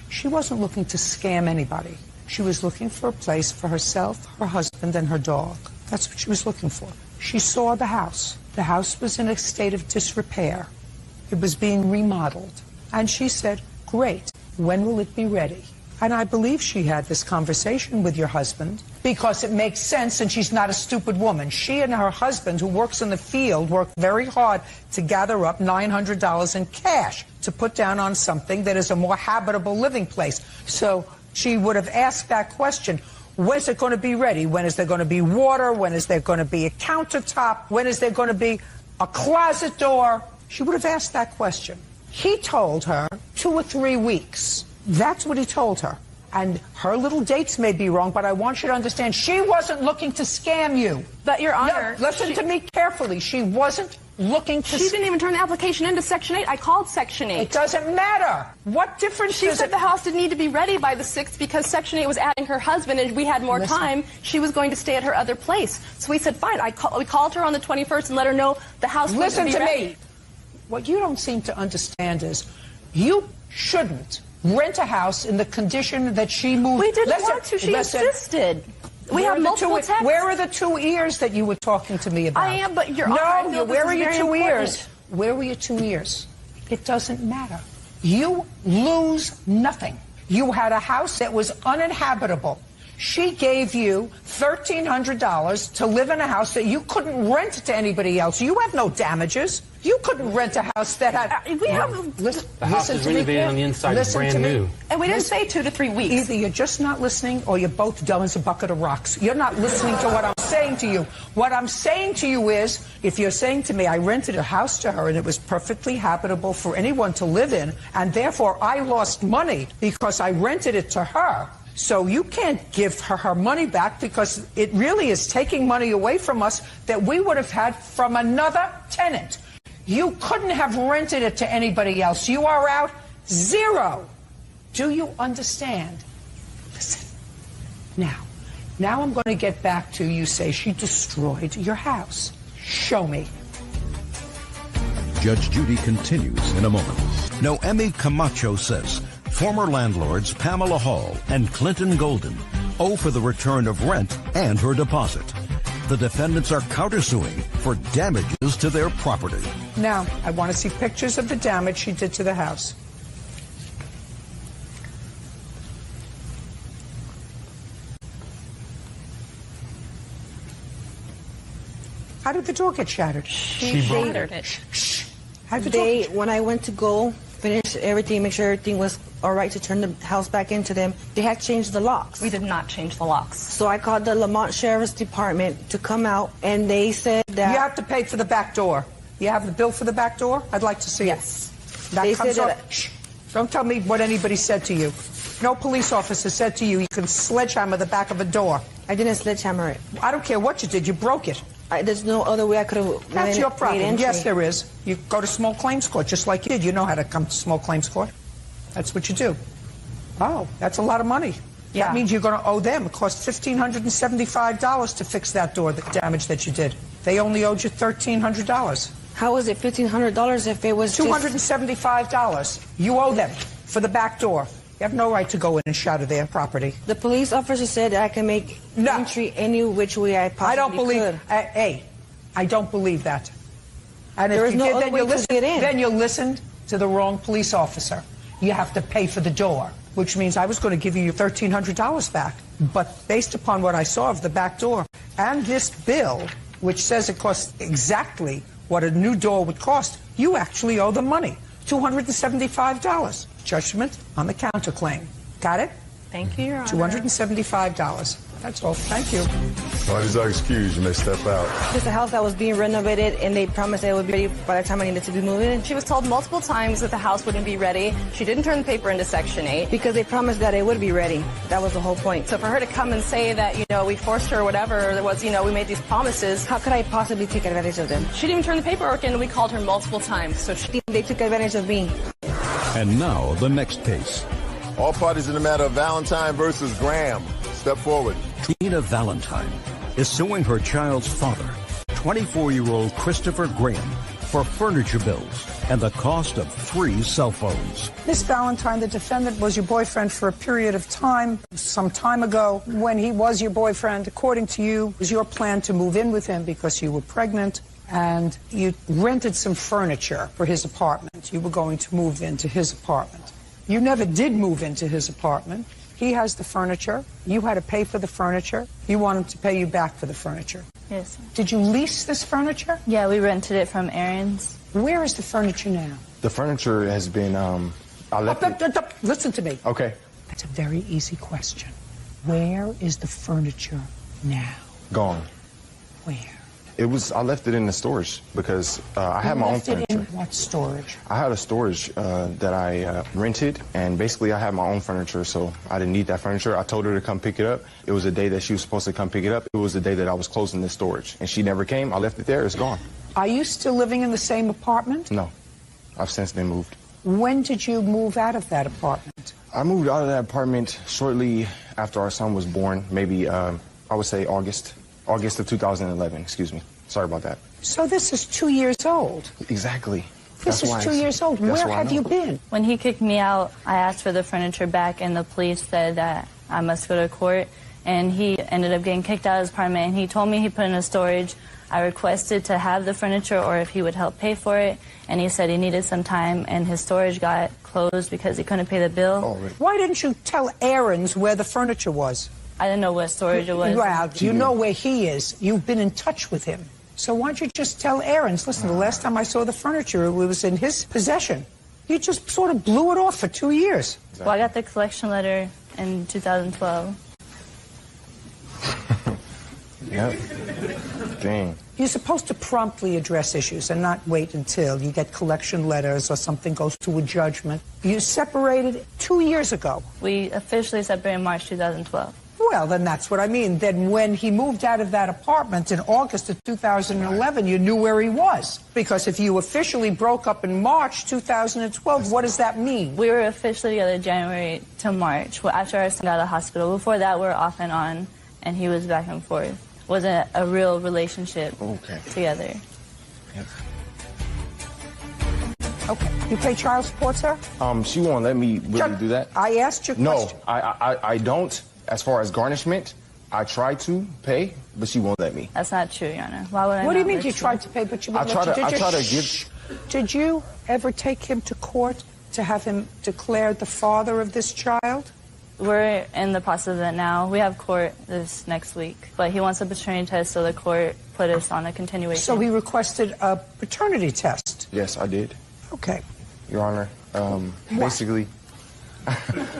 She wasn't looking to scam anybody. She was looking for a place for herself, her husband, and her dog. That's what she was looking for. She saw the house. The house was in a state of disrepair. It was being remodeled. And she said, great, when will it be ready? And I believe she had this conversation with your husband because it makes sense and she's not a stupid woman. She and her husband, who works in the field, worked very hard to gather up $900 in cash to put down on something that is a more habitable living place. So she would have asked that question. When is it going to be ready? When is there going to be water? When is there going to be a countertop? When is there going to be a closet door? She would have asked that question. He told her 2 or 3 weeks. That's what he told her. And her little dates may be wrong, but I want you to understand she wasn't looking to scam you. But, Your Honor... No, listen to me carefully. She wasn't looking to... She didn't even turn the application into Section 8. I called Section 8. It doesn't matter. What difference She said the house didn't need to be ready by the 6th because Section 8 was adding her husband and we had more time. She was going to stay at her other place. So we said, fine. We called her on the 21st and let her know the house was Listen to be to ready. me. What you don't seem to understand is you shouldn't rent a house in the condition that she moved. We didn't want to. She insisted. We have multiple texts. Where are the 2 ears that you were talking to me about? I am, but Your Honor, I feel this where is are your very 2 important. ears? Where were your 2 ears? It doesn't matter. You lose nothing. You had a house that was uninhabitable. She gave you $1,300 to live in a house that you couldn't rent to anybody else. You have no damages. You couldn't rent a house that had... We have... The house is renovated on the inside. It's brand new. And we didn't say 2 to 3 weeks. Either you're just not listening or you're both dumb as a bucket of rocks. You're not listening to what I'm saying to you. What I'm saying to you is, if you're saying to me, I rented a house to her and it was perfectly habitable for anyone to live in, and therefore I lost money because I rented it to her, so you can't give her money back because it really is taking money away from us that we would have had from another tenant. You couldn't have rented it to anybody else. You are out 0. Do you understand? Listen. Now I'm going to get back to you say she destroyed your house. Show me. Judge Judy continues in a moment. Noemi Camacho says former landlords Pamela Hall and Clinton Golden owe for the return of rent and her deposit. The defendants are countersuing for damages to their property. Now, I want to see pictures of the damage she did to the house. How did the door get shattered? She shattered it. How did the door When I went to go finish everything, make sure everything was all right to turn the house back into them, they had changed the locks. We did not change the locks. So I called the Lamont Sheriff's Department to come out, and they said that... You have to pay for the back door. You have the bill for the back door? I'd like to see it. That They comes said up. Shh. Don't tell me what anybody said to you. No police officer said to you you can sledgehammer the back of a door. I didn't sledgehammer it. I don't care what you did. You broke it. There's no other way I could have... That's your problem. Yes, there is. You go to small claims court, just like you did. You know how to come to small claims court. That's what you do. Oh, that's a lot of money. Yeah. That means you're going to owe them. It cost $1,575 to fix that door, the damage that you did. They only owed you $1,300. How was it $1,500 if it was $275. You owe them for the back door. You have no right to go in and shatter their property. The police officer said that I can make entry any which way I possibly I don't believe. could. Hey, I don't believe that. And There if is you no did, other then way you to listen. get in. Then you listened to the wrong police officer. You have to pay for the door, which means I was going to give you your $1,300 back. But based upon what I saw of the back door and this bill, which says it costs exactly what a new door would cost, you actually owe them money, $275. Judgment on the counterclaim. Got it? Thank you, Your Honor. $275. That's all. Thank you. Parties are excused. You may step out. It's a house that was being renovated, and they promised that it would be ready by the time I needed to be moving. She was told multiple times that the house wouldn't be ready. She didn't turn the paper into Section 8. Because they promised that it would be ready. That was the whole point. So for her to come and say that, we forced her or whatever, there was, we made these promises. How could I possibly take advantage of them? She didn't even turn the paperwork in, and we called her multiple times. So they took advantage of me. And now, the next case. All parties in the matter of Valentine versus Graham. Step forward. Tina Valentine is suing her child's father, 24-year-old Christopher Graham, for furniture bills and the cost of 3 cell phones. Miss Valentine, the defendant was your boyfriend for a period of time, some time ago. When he was your boyfriend, according to you, it was your plan to move in with him because you were pregnant, and you rented some furniture for his apartment. You were going to move into his apartment. You never did move into his apartment. He has the furniture. You had to pay for the furniture. You want him to pay you back for the furniture. Yes. Did you lease this furniture? Yeah, we rented it from Aaron's. Where is the furniture now? The furniture has been, I left it. Listen to me. Okay. That's a very easy question. Where is the furniture now? Gone. Where? I left it in the storage because I had my own furniture. In what storage? I had a storage that I rented, and basically I had my own furniture, so I didn't need that furniture. I told her to come pick it up. It was the day that she was supposed to come pick it up. It was the day that I was closing the storage, and she never came. I left it there. It's gone. Are you still living in the same apartment? No. I've since been moved. When did you move out of that apartment? I moved out of that apartment shortly after our son was born, maybe, I would say August of 2011, excuse me. Sorry about that. So this is 2 years old. Exactly. This is 2 years old. Where have you been? When he kicked me out, I asked for the furniture back, and the police said that I must go to court. And he ended up getting kicked out of his apartment, and he told me he put it in storage. I requested to have the furniture or if he would help pay for it, and he said he needed some time, and his storage got closed because he couldn't pay the bill. Oh, really? Why didn't you tell Aaron's where the furniture was? I didn't know what storage it was. Well, you know where he is. You've been in touch with him. So why don't you just tell Aaron's, listen, the last time I saw the furniture, it was in his possession. You just sort of blew it off for 2 years. Well, I got the collection letter in 2012. Yep. Dang. You're supposed to promptly address issues and not wait until you get collection letters or something goes to a judgment. You separated 2 years ago. We officially separated in March 2012. Well, then that's what I mean. Then when he moved out of that apartment in August of 2011, you knew where he was. Because if you officially broke up in March 2012, what does that mean? We were officially together January to March, after our son got out of the hospital. Before that, we were off and on, and he was back and forth. Wasn't a real relationship together. Yep. Okay. You pay child support, sir? She won't let me really do that. I asked you a question. No, I don't. As far as garnishment, I tried to pay, but she won't let me. That's not true, Your Honor. Why would I? What do you mean you tried to pay, but you won't let you? I try to give. Did you ever take him to court to have him declared the father of this child? We're in the process of it now. We have court this next week, but he wants a paternity test, so the court put us on a continuation. So he requested a paternity test? Yes, I did. Okay. Your Honor,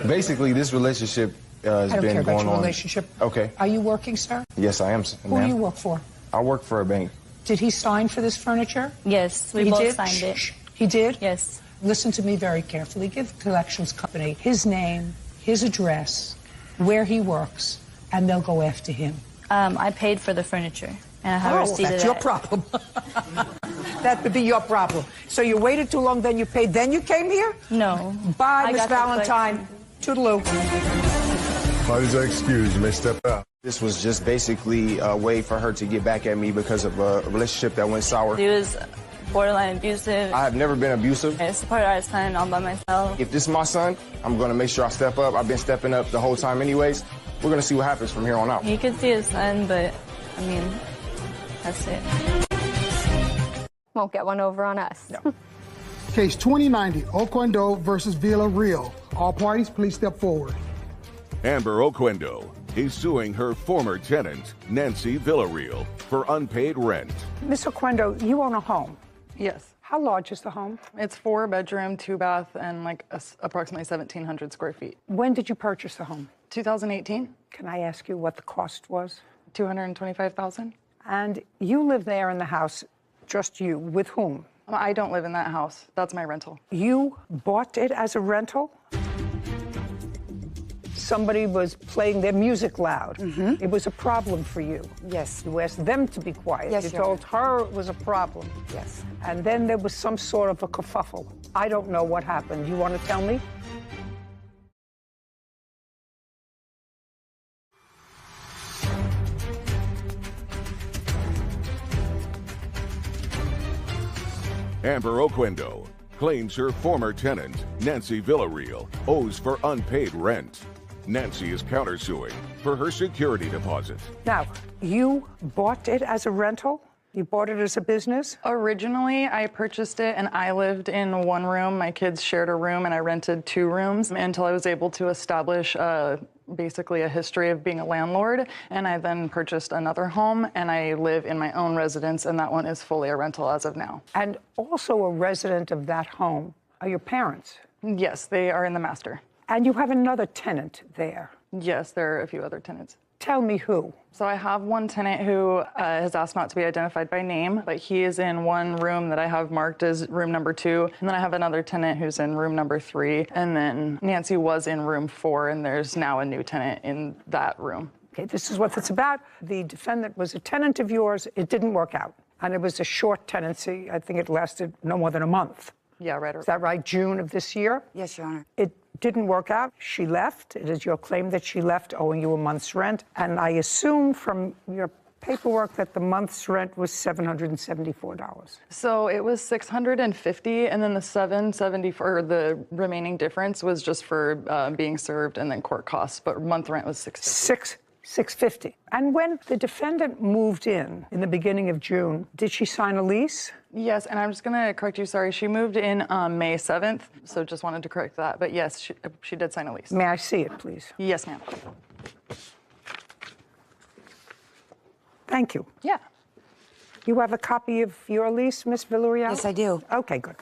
Basically, this relationship has I don't been care about going your on. relationship. Okay. Are you working, sir? Yes, I am. Who do you work for? I work for a bank. Did he sign for this furniture? Yes, we He both did? signed it. Shh. He did? Yes. Listen to me very carefully. Give the collections company his name, his address, where he works, and they'll go after him. I paid for the furniture, and I have a receipt that's of your that. problem. That would be your problem. So you waited too long, then you paid, then you came here? No. Bye, I Miss got the Valentine. Toodaloo. Parties are excused. You may step out. This was just basically a way for her to get back at me because of a relationship that went sour. He was borderline abusive. I have never been abusive. I supported our son all by myself. If this is my son, I'm going to make sure I step up. I've been stepping up the whole time anyways. We're going to see what happens from here on out. He could see his son, but, I mean, that's it. Won't get one over on us. No. Case 2090, Oquendo versus Villarreal. All parties, please step forward. Amber Oquendo is suing her former tenant, Nancy Villarreal, for unpaid rent. Miss Oquendo, you own a home. Yes. How large is the home? It's 4-bedroom, 2-bath, and like approximately 1,700 square feet. When did you purchase the home? 2018. Can I ask you what the cost was? $225,000. And you live there in the house, just you, with whom? I don't live in that house. That's my rental. You bought it as a rental? Somebody was playing their music loud. Mm-hmm. It was a problem for you. Yes. You asked them to be quiet. Yes, you Your told her it was a problem. Yes. And then there was some sort of a kerfuffle. I don't know what happened. You want to tell me? Amber Oquendo claims her former tenant, Nancy Villarreal, owes for unpaid rent. Nancy is countersuing for her security deposit. Now, you bought it as a rental? You bought it as a business? Originally, I purchased it and I lived in one room. My kids shared a room and I rented 2 rooms until I was able to establish basically a history of being a landlord. And I then purchased another home and I live in my own residence, and that one is fully a rental as of now. And also a resident of that home are your parents? Yes, they are in the master. And you have another tenant there? Yes, there are a few other tenants. Tell me who. So I have one tenant who has asked not to be identified by name, but he is in one room that I have marked as room number 2. And then I have another tenant who's in room number 3. And then Nancy was in room 4, and there's now a new tenant in that room. Okay, this is what it's about. The defendant was a tenant of yours. It didn't work out. And it was a short tenancy. I think it lasted no more than a month. Yeah, right. Is that right? June of this year? Yes, Your Honor. It didn't work out. She left. It is your claim that she left owing you a month's rent. And I assume from your paperwork that the month's rent was $774. So it was $650, and then the $774, the remaining difference was just for being served and then court costs. But month rent was $650. $650. And when the defendant moved in the beginning of June, did she sign a lease? Yes, and I'm just going to correct you. Sorry, she moved in May 7th, so just wanted to correct that. But yes, she did sign a lease. May I see it, please? Yes, ma'am. Thank you. Yeah. You have a copy of your lease, Miss Villarreal? Yes, I do. Okay, good.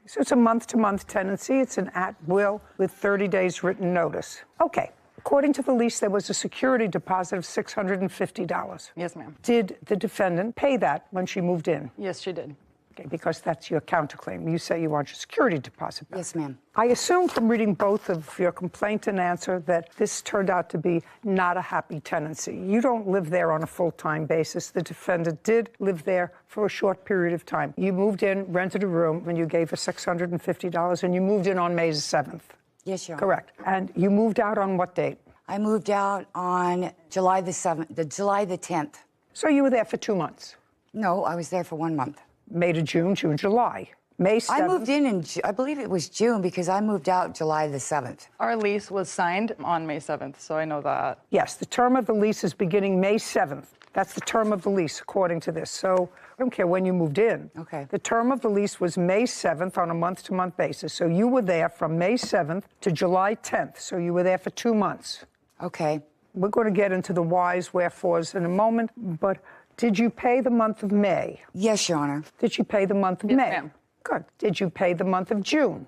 So it's a month-to-month tenancy. It's an at-will with 30 days written notice. Okay. According to the lease, there was a security deposit of $650. Yes, ma'am. Did the defendant pay that when she moved in? Yes, she did. Okay, because that's your counterclaim. You say you want your security deposit back. Yes, ma'am. I assume from reading both of your complaint and answer that this turned out to be not a happy tenancy. You don't live there on a full-time basis. The defendant did live there for a short period of time. You moved in, rented a room, and you gave her $650, and you moved in on May 7th. Yes, Your Honor. Correct. And you moved out on what date? I moved out on July the 10th. So you were there for 2 months? No, I was there for 1 month. May to June, June, July. May 7th. I moved in I believe it was June, because I moved out July the 7th. Our lease was signed on May 7th, so I know that. Yes, the term of the lease is beginning May 7th. That's the term of the lease, according to this. So I don't care when you moved in. Okay. The term of the lease was May 7th on a month-to-month basis. So you were there from May 7th to July 10th. So you were there for 2 months. Okay. We're going to get into the whys, wherefores in a moment, but did you pay the month of May? Yes, Your Honor. Did you pay the month of Yes, May? ma'am. Good. Did you pay the month of June?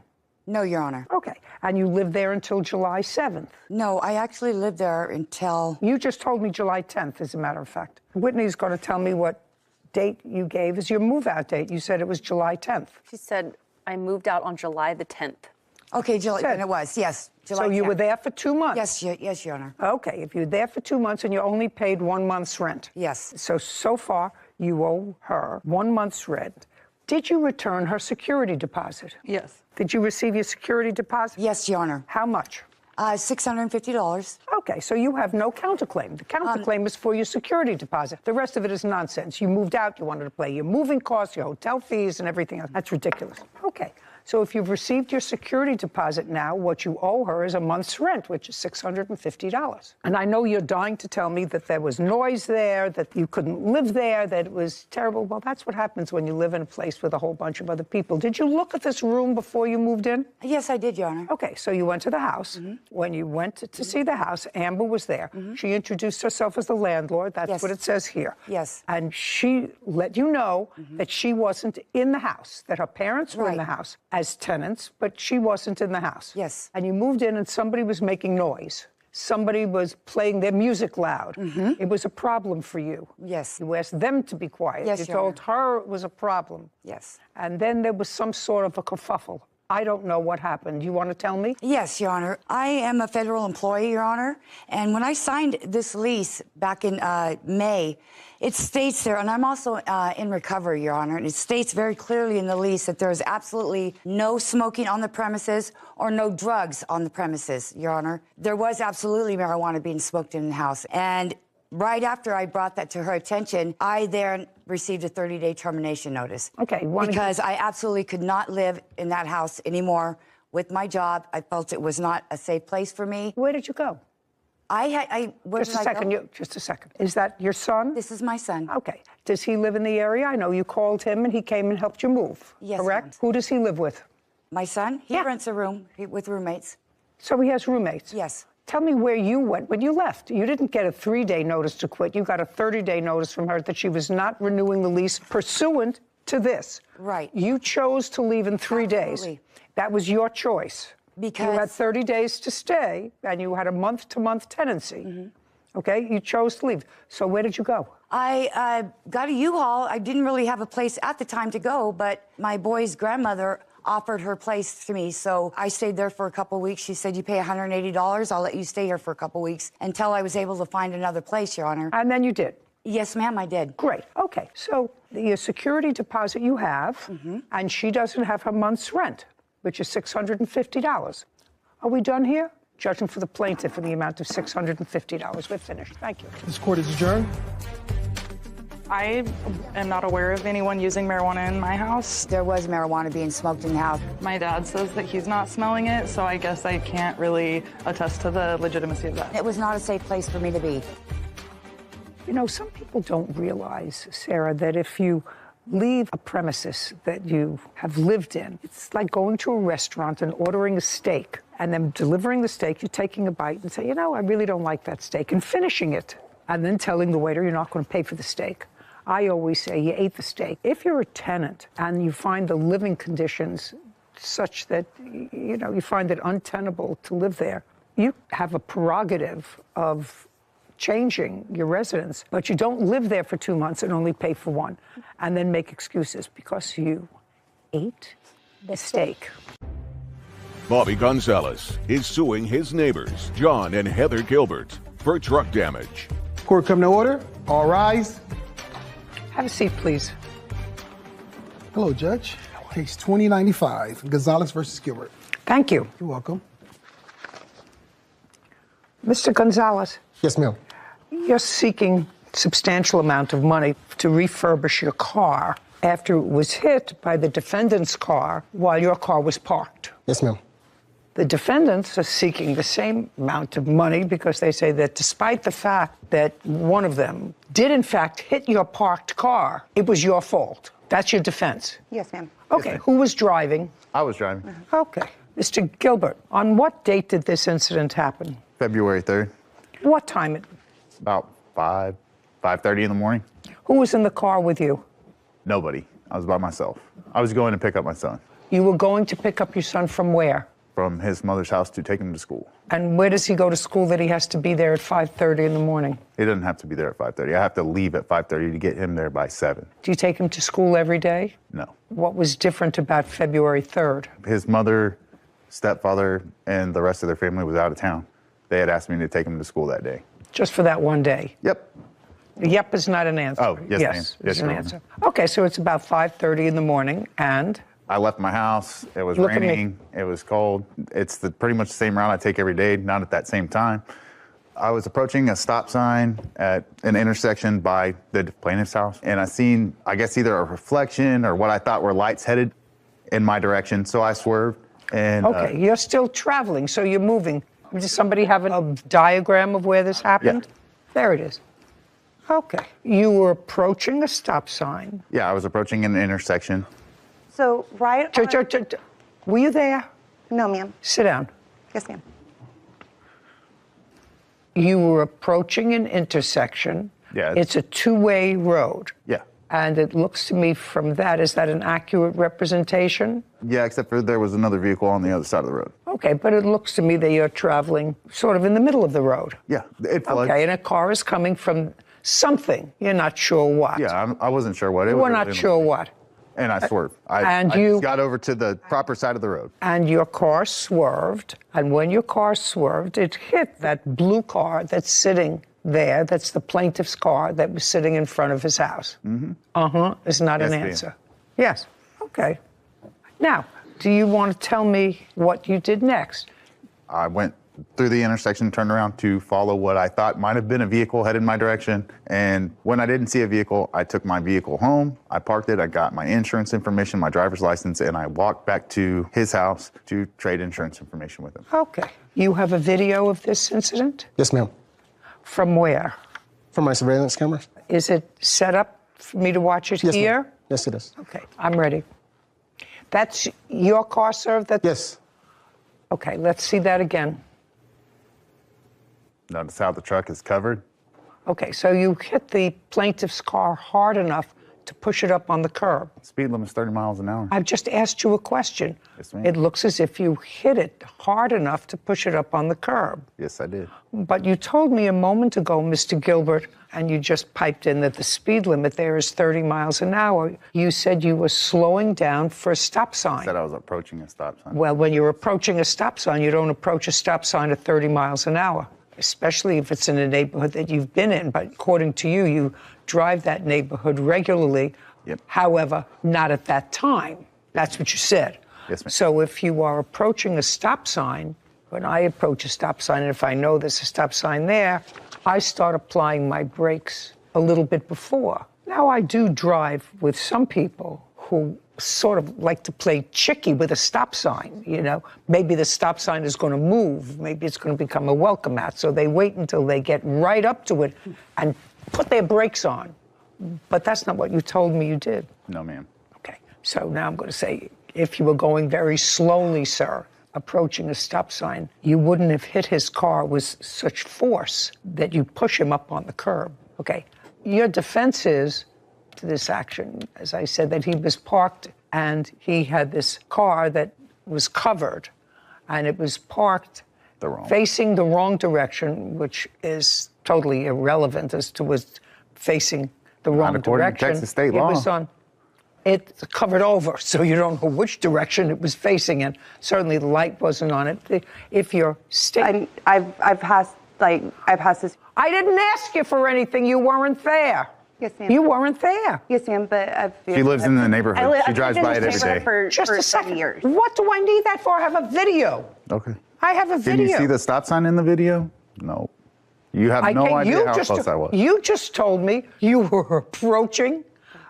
No, Your Honor. Okay. And you lived there until July 7th? No, I actually lived there until... You just told me July 10th, as a matter of fact. Whitney's going to tell me what date you gave as your move-out date. You said it was July 10th. She said, I moved out on July the 10th. Okay, July, and it was, yes. July so you 10th. were there for 2 months? Yes, Your Honor. Okay, if you're there for 2 months and you only paid 1 month's rent. Yes. So far, you owe her 1 month's rent. Did you return her security deposit? Yes. Did you receive your security deposit? Yes, Your Honor. How much? $650. Okay, so you have no counterclaim. The counterclaim is for your security deposit. The rest of it is nonsense. You moved out, you wanted to pay your moving costs, your hotel fees, and everything else. That's ridiculous. Okay. So if you've received your security deposit now, what you owe her is a month's rent, which is $650. And I know you're dying to tell me that there was noise there, that you couldn't live there, that it was terrible. Well, that's what happens when you live in a place with a whole bunch of other people. Did you look at this room before you moved in? Yes, I did, Your Honor. Okay, so you went to the house. When you went to see the house, Amber was there. She introduced herself as the landlord. That's what it says here. Yes. And she let you know that she wasn't in the house, that her parents were in the house as tenants, but she wasn't in the house. Yes. And you moved in and somebody was making noise. Somebody was playing their music loud. It was a problem for you. Yes. You asked them to be quiet. Yes, you Your told her it was a problem. Yes. And then there was some sort of a kerfuffle. I don't know what happened. You want to tell me? Yes, Your Honor. I am a federal employee, Your Honor. And when I signed this lease back in May, it states there, and I'm also in recovery, Your Honor, and it states very clearly in the lease that there is absolutely no smoking on the premises or no drugs on the premises, Your Honor. There was absolutely marijuana being smoked in the house. And right after I brought that to her attention, I then received a 30-day termination notice. Okay. Because I absolutely could not live in that house anymore with my job. I felt it was not a safe place for me. Where did you go? Just a second. Is that your son? This is my son. Okay. Does he live in the area? I know you called him and he came and helped you move. Yes, correct? ma'am. Who does he live with? My son? He rents a room with roommates. So he has roommates? Yes. Tell me where you went when you left. You didn't get a 3-day notice to quit. You got a 30-day notice from her that she was not renewing the lease pursuant to this. Right. You chose to leave in 3 days. Absolutely. That was your choice. Because you had 30 days to stay, and you had a month-to-month tenancy. Okay? You chose to leave. So where did you go? I got a U-Haul. I didn't really have a place at the time to go, but my boy's grandmother offered her place to me. So I stayed there for a couple weeks. She said, you pay $180. I'll let you stay here for a couple weeks until I was able to find another place, Your Honor. And then you did? Yes, ma'am, I did. Great. Okay. So your security deposit you have, and she doesn't have her month's rent, which is $650. Are we done here? Judgment for the plaintiff in the amount of $650. We're finished. Thank you. This court is adjourned. I am not aware of anyone using marijuana in my house. There was marijuana being smoked in the house. My dad says that he's not smelling it, so I guess I can't really attest to the legitimacy of that. It was not a safe place for me to be. You know, some people don't realize, Sarah, that if you leave a premises that you have lived in, it's like going to a restaurant and ordering a steak and then delivering the steak, you're taking a bite and say, you know, I really don't like that steak, and finishing it, and then telling the waiter you're not going to pay for the steak. I always say you ate the steak. If you're a tenant and you find the living conditions such that, you know, you find it untenable to live there, you have a prerogative of changing your residence, but you don't live there for 2 months and only pay for 1, and then make excuses because you ate the steak. Bobby Gonzalez is suing his neighbors, John and Heather Gilbert, for truck damage. Court come to order. All rise. Have a seat, please. Hello, Judge. Case 2095, Gonzalez versus Gilbert. Thank you. You're welcome. Mr. Gonzalez. Yes, ma'am. You're seeking substantial amount of money to refurbish your car after it was hit by the defendant's car while your car was parked. Yes, ma'am. The defendants are seeking the same amount of money because they say that despite the fact that one of them did in fact hit your parked car, it was your fault. That's your defense. Yes, ma'am. Okay, yes, who was driving? I was driving. Okay. Mr. Gilbert, on what date did this incident happen? February 3rd. What time? About 5:30 in the morning. Who was in the car with you? Nobody. I was by myself. I was going to pick up my son. You were going to pick up your son from where? From his mother's house to take him to school. And where does he go to school that he has to be there at 5:30 in the morning? He doesn't have to be there at 5:30. I have to leave at 5:30 to get him there by 7. Do you take him to school every day? No. What was different about February 3rd? His mother, stepfather, and the rest of their family was out of town. They had asked me to take him to school that day. Just for that one day? Yep. Yep is not an answer. Oh, yes, ma'am. Yes, Yes, is an ma'am. answer. Okay, so it's about 5:30 in the morning, and? I left my house. It was Look at me. raining. It was cold. It's pretty much the same route I take every day, not at that same time. I was approaching a stop sign at an intersection by the plaintiff's house, and I seen, I guess, either a reflection or what I thought were lights headed in my direction, so I swerved. And Okay, you're still traveling, so you're moving. Does somebody have a diagram of where this happened? Yeah. There it is. Okay. You were approaching a stop sign. Yeah, I was approaching an intersection. So, right on... Were you there? No, ma'am. Sit down. Yes, ma'am. You were approaching an intersection. Yeah. It's a two-way road. Yeah. And it looks to me from that, is that an accurate representation? Yeah, except for there was another vehicle on the other side of the road. Okay, but it looks to me that you're traveling sort of in the middle of the road. Yeah, it floods. Okay, and a car is coming from something. You're not sure what. Yeah, I wasn't sure what. You were not sure what. And I swerved. And I you got over to the proper side of the road. And your car swerved, and when your car swerved, it hit that blue car that's sitting there. That's the plaintiff's car that was sitting in front of his house. Mm-hmm. Is not Yes, an ma'am. answer. Yes. Okay. Now, do you want to tell me what you did next? I went through the intersection, turned around to follow what I thought might have been a vehicle headed my direction. And when I didn't see a vehicle, I took my vehicle home. I parked it. I got my insurance information, my driver's license, and I walked back to his house to trade insurance information with him. Okay. You have a video of this incident? Yes, ma'am. From where? From my surveillance cameras. Is it set up for me to watch it Yes, here? ma'am. Yes, it is. Okay, I'm ready. That's your car, sir? Yes. Okay, let's see that again. Notice how the truck is covered? Okay, so you hit the plaintiff's car hard enough to push it up on the curb. Speed limit is 30 miles an hour. I've just asked you a question. Yes, ma'am. It looks as if you hit it hard enough to push it up on the curb. Yes, I did. But you told me a moment ago, Mr. Gilbert, and you just piped in that the speed limit there is 30 miles an hour. You said you were slowing down for a stop sign. I said I was approaching a stop sign. Well, when you're approaching a stop sign, you don't approach a stop sign at 30 miles an hour, especially if it's in a neighborhood that you've been in. But according to you, you drive that neighborhood regularly. Yep. However, not at that time. That's what you said. Yes, ma'am. So if you are approaching a stop sign, when I approach a stop sign, and if I know there's a stop sign there, I start applying my brakes a little bit before. Now, I do drive with some people who sort of like to play chicky with a stop sign, you know. Maybe the stop sign is going to move. Maybe it's going to become a welcome mat. So they wait until they get right up to it and put their brakes on. But that's not what you told me you did. No, ma'am. Okay. So now I'm going to say, if you were going very slowly, sir, approaching a stop sign, you wouldn't have hit his car with such force that you push him up on the curb. Okay. Your defense is to this action, as I said, that he was parked and he had this car that was covered, and it was parked facing the wrong direction, which is totally irrelevant as to was facing the wrong according to direction. Texas state It law. was on. It's covered over, so you don't know which direction it was facing in. Certainly, the light wasn't on it. If you're I've passed this. I didn't ask you for anything. You weren't there. Yes, ma'am. You weren't there. Yes, ma'am, but She lives in the neighborhood. She drives by it every day. Just a second. What do I need that for? I have a video. Okay. I have a video. Can you see the stop sign in the video? No. You have no idea how close I was. You just told me you were approaching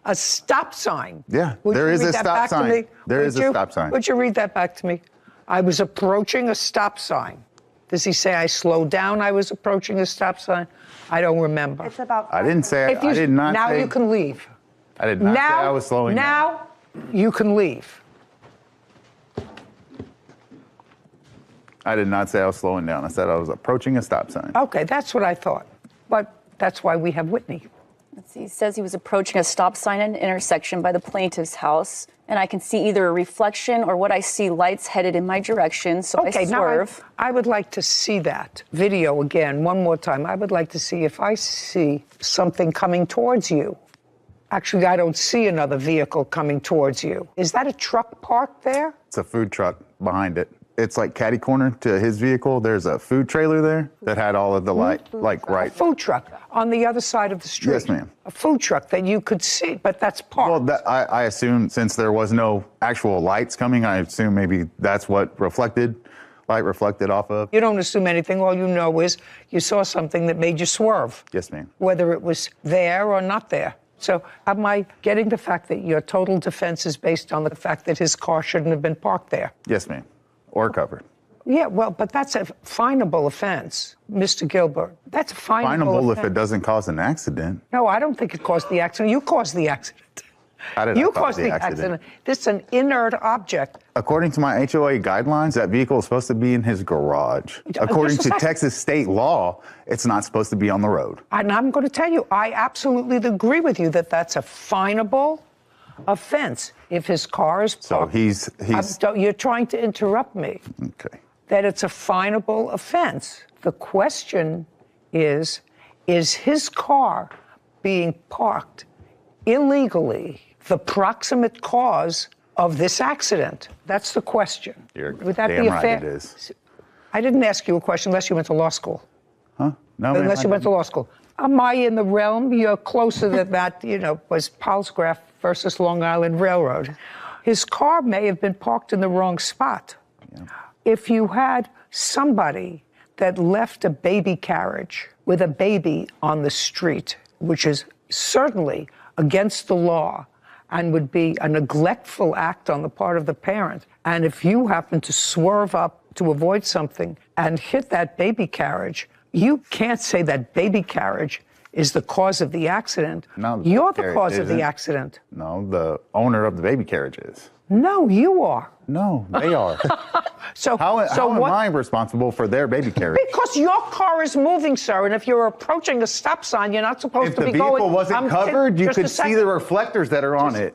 a stop sign. Yeah, Would there you is read a that stop back to sign. me? There Would is a you? stop sign. Would you read that back to me? I was approaching a stop sign. Does he say I slowed down? I was approaching a stop sign. I don't remember. It's about. I didn't say. If you- I did not now say. you can leave. I did not say I was slowing down. Now you can leave. I did not say I was slowing down. I said I was approaching a stop sign. Okay, that's what I thought. But that's why we have Whitney. He says he was approaching a stop sign at an intersection by the plaintiff's house, and I can see either a reflection or what I see lights headed in my direction, so I swerve. Now I would like to see that video again one more time. I would like to see if I see something coming towards you. Actually, I don't see another vehicle coming towards you. Is that a truck parked there? It's a food truck behind it. It's like catty corner to his vehicle. There's a food trailer there that had all of the light, right. A food truck on the other side of the street. Yes, ma'am. A food truck that you could see, but that's parked. Well, I assume since there was no actual lights coming, I assume maybe that's what light reflected off of. You don't assume anything. All you know is you saw something that made you swerve. Yes, ma'am. Whether it was there or not there. So am I getting the fact that your total defense is based on the fact that his car shouldn't have been parked there? Yes, ma'am. Or covered. Yeah, well, but that's a finable offense, Mr. Gilbert. That's a finable offense. If it doesn't cause an accident. No, I don't think it caused the accident. You caused the accident. How did you I cause caused the accident. This is an inert object. According to my HOA guidelines, that vehicle is supposed to be in his garage. According to Texas state law, it's not supposed to be on the road. And I'm going to tell you, I absolutely agree with you that that's a finable offense if his car is parked. So you're trying to interrupt me. Okay. That it's a finable offense. The question is his car being parked illegally the proximate cause of this accident? That's the question. Would that be a fair? It is. I didn't ask you a question unless you went to law school. Huh? No, unless you went to law school. Am I in the realm? You're closer than that, was Palsgraf versus Long Island Railroad. His car may have been parked in the wrong spot. Yeah. If you had somebody that left a baby carriage with a baby on the street, which is certainly against the law and would be a neglectful act on the part of the parent, and if you happen to swerve up to avoid something and hit that baby carriage, you can't say that baby carriage is the cause of the accident. No, you're the cause of the accident. No, the owner of the baby carriage is. No, you are. No, they are. How am I responsible for their baby carriage? Because your car is moving, sir, and if you're approaching a stop sign, you're not supposed to be going. If the vehicle wasn't covered, you could see the reflectors that are on it.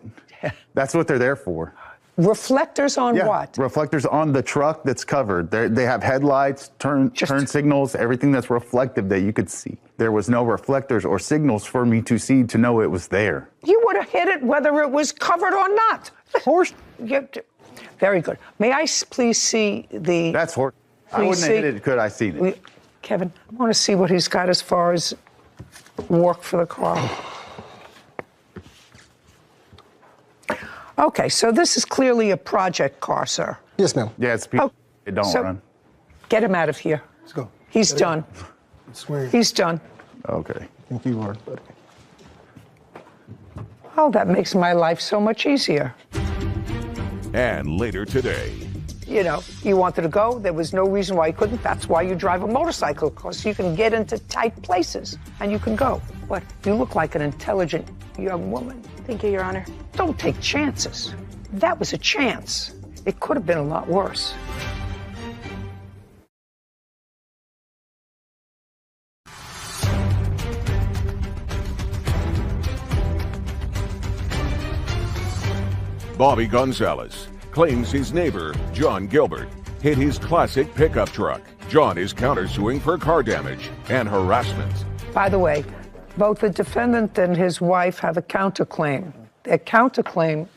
That's what they're there for. Reflectors on what? Reflectors on the truck that's covered. They have headlights, turn signals, everything that's reflective that you could see. There was no reflectors or signals for me to see to know it was there. You would have hit it whether it was covered or not. Of course. Very good. May I please see the... That's horse. I wouldn't have hit it could I seen it. Kevin, I want to see what he's got as far as work for the car. Okay, so this is clearly a project car, sir. Yes, ma'am. Yeah, it don't run. Get him out of here. Let's go. He's done. He's done. Okay. Thank you, Lord. Oh, that makes my life so much easier. And later today. You wanted to go. There was no reason why you couldn't. That's why you drive a motorcycle, because you can get into tight places and you can go. But you look like an intelligent young woman. Thank you, Your Honor. Don't take chances. That was a chance. It could have been a lot worse. Bobby Gonzalez claims his neighbor, John Gilbert, hit his classic pickup truck. John is countersuing for car damage and harassment. By the way, both the defendant and his wife have a counterclaim. Their counterclaim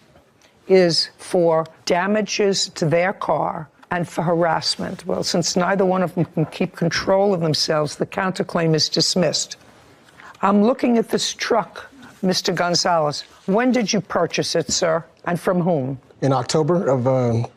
is for damages to their car and for harassment. Well, since neither one of them can keep control of themselves, the counterclaim is dismissed. I'm looking at this truck, Mr. Gonzalez. When did you purchase it, sir, and from whom? In October of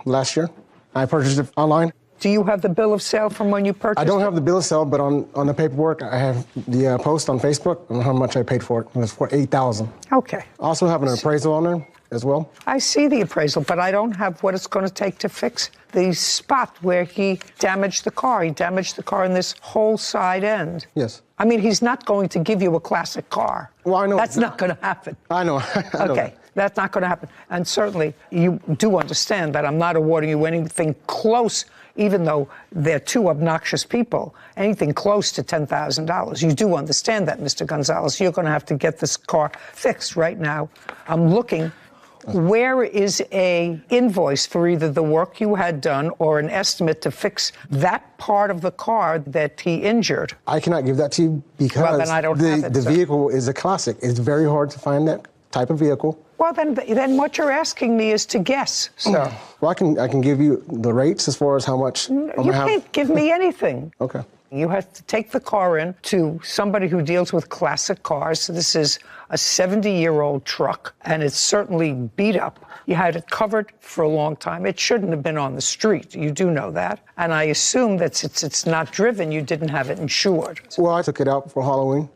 last year. I purchased it online. Do you have the bill of sale from when you purchased it? I don't have the bill of sale, but on the paperwork, I have the post on Facebook on how much I paid for it. It was for $8,000. Okay. I also have an appraisal on there as well. I see the appraisal, but I don't have what it's going to take to fix the spot where he damaged the car. He damaged the car in this whole side end. Yes. I mean, he's not going to give you a classic car. Well, I know. That's not going to happen. I know. Okay. That's not going to happen. And certainly, you do understand that I'm not awarding you anything close even though they're two obnoxious people, anything close to $10,000. You do understand that, Mr. Gonzalez. You're going to have to get this car fixed right now. I'm looking. Where is a invoice for either the work you had done or an estimate to fix that part of the car that he injured? I cannot give that to you because well, then I don't have it, the vehicle is a classic. It's very hard to find that type of vehicle. Well, then what you're asking me is to guess, sir. Well, I can give you the rates as far as how much You can't give me anything. Okay. You have to take the car in to somebody who deals with classic cars. So this is a 70-year-old truck, and it's certainly beat up. You had it covered for a long time. It shouldn't have been on the street. You do know that. And I assume that since it's not driven, you didn't have it insured. Well, I took it out for Halloween,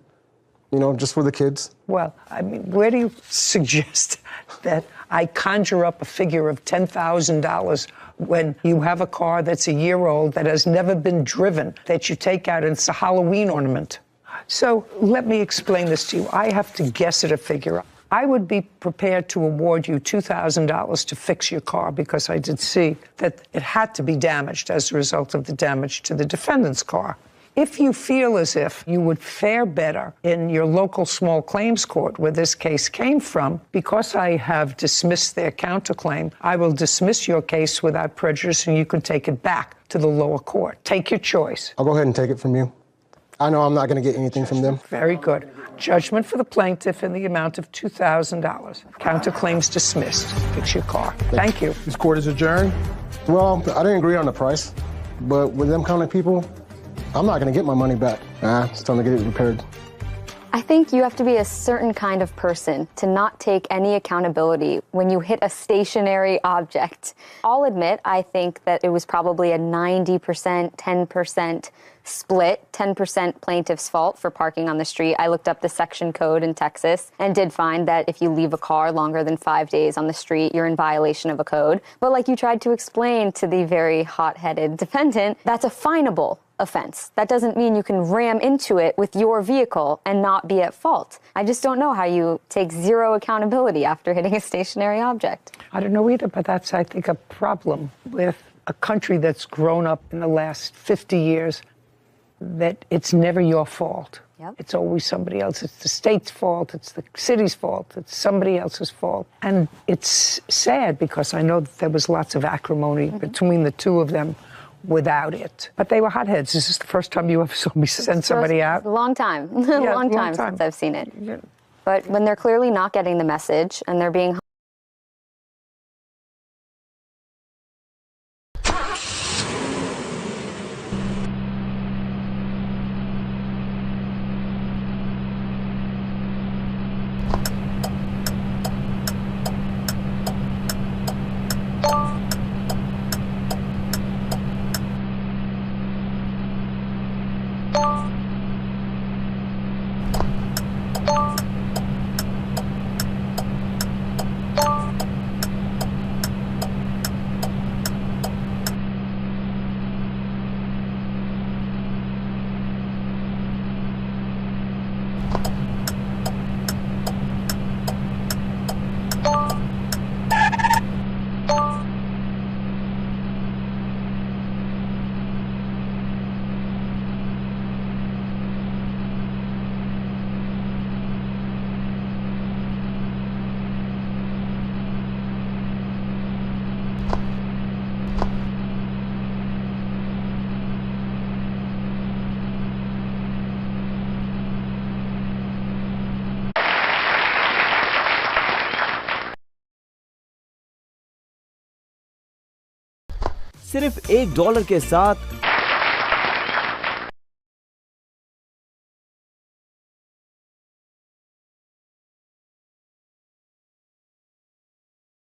just for the kids. Well, I mean, where do you suggest that I conjure up a figure of $10,000 when you have a car that's a year old that has never been driven, that you take out and it's a Halloween ornament? So let me explain this to you. I have to guess at a figure. I would be prepared to award you $2,000 to fix your car because I did see that it had to be damaged as a result of the damage to the defendant's car. If you feel as if you would fare better in your local small claims court where this case came from, because I have dismissed their counterclaim, I will dismiss your case without prejudice and you can take it back to the lower court. Take your choice. I'll go ahead and take it from you. I know I'm not going to get anything from them. Very good. Judgment for the plaintiff in the amount of $2,000. Counterclaims dismissed. Fix your car. Thank you. This court is adjourned. Well, I didn't agree on the price, but with them kind of people, I'm not going to get my money back. It's time to get it repaired. I think you have to be a certain kind of person to not take any accountability when you hit a stationary object. I'll admit, I think that it was probably a 90%, 10% split, 10% plaintiff's fault for parking on the street. I looked up the section code in Texas and did find that if you leave a car longer than 5 days on the street, you're in violation of a code. But like you tried to explain to the very hot-headed defendant, that's a finable offense. That doesn't mean you can ram into it with your vehicle and not be at fault. I just don't know how you take zero accountability after hitting a stationary object. I don't know either, but that's, I think, a problem with a country that's grown up in the last 50 years, that it's never your fault. Yep. It's always somebody else. It's the state's fault. It's the city's fault. It's somebody else's fault. And it's sad because I know that there was lots of acrimony between the two of them without it. But they were hotheads. This is the first time you ever saw me send somebody out? A long time. Yeah, long time since I've seen it. Yeah. But when they're clearly not getting the message and they're being सिर्फ $1 के साथ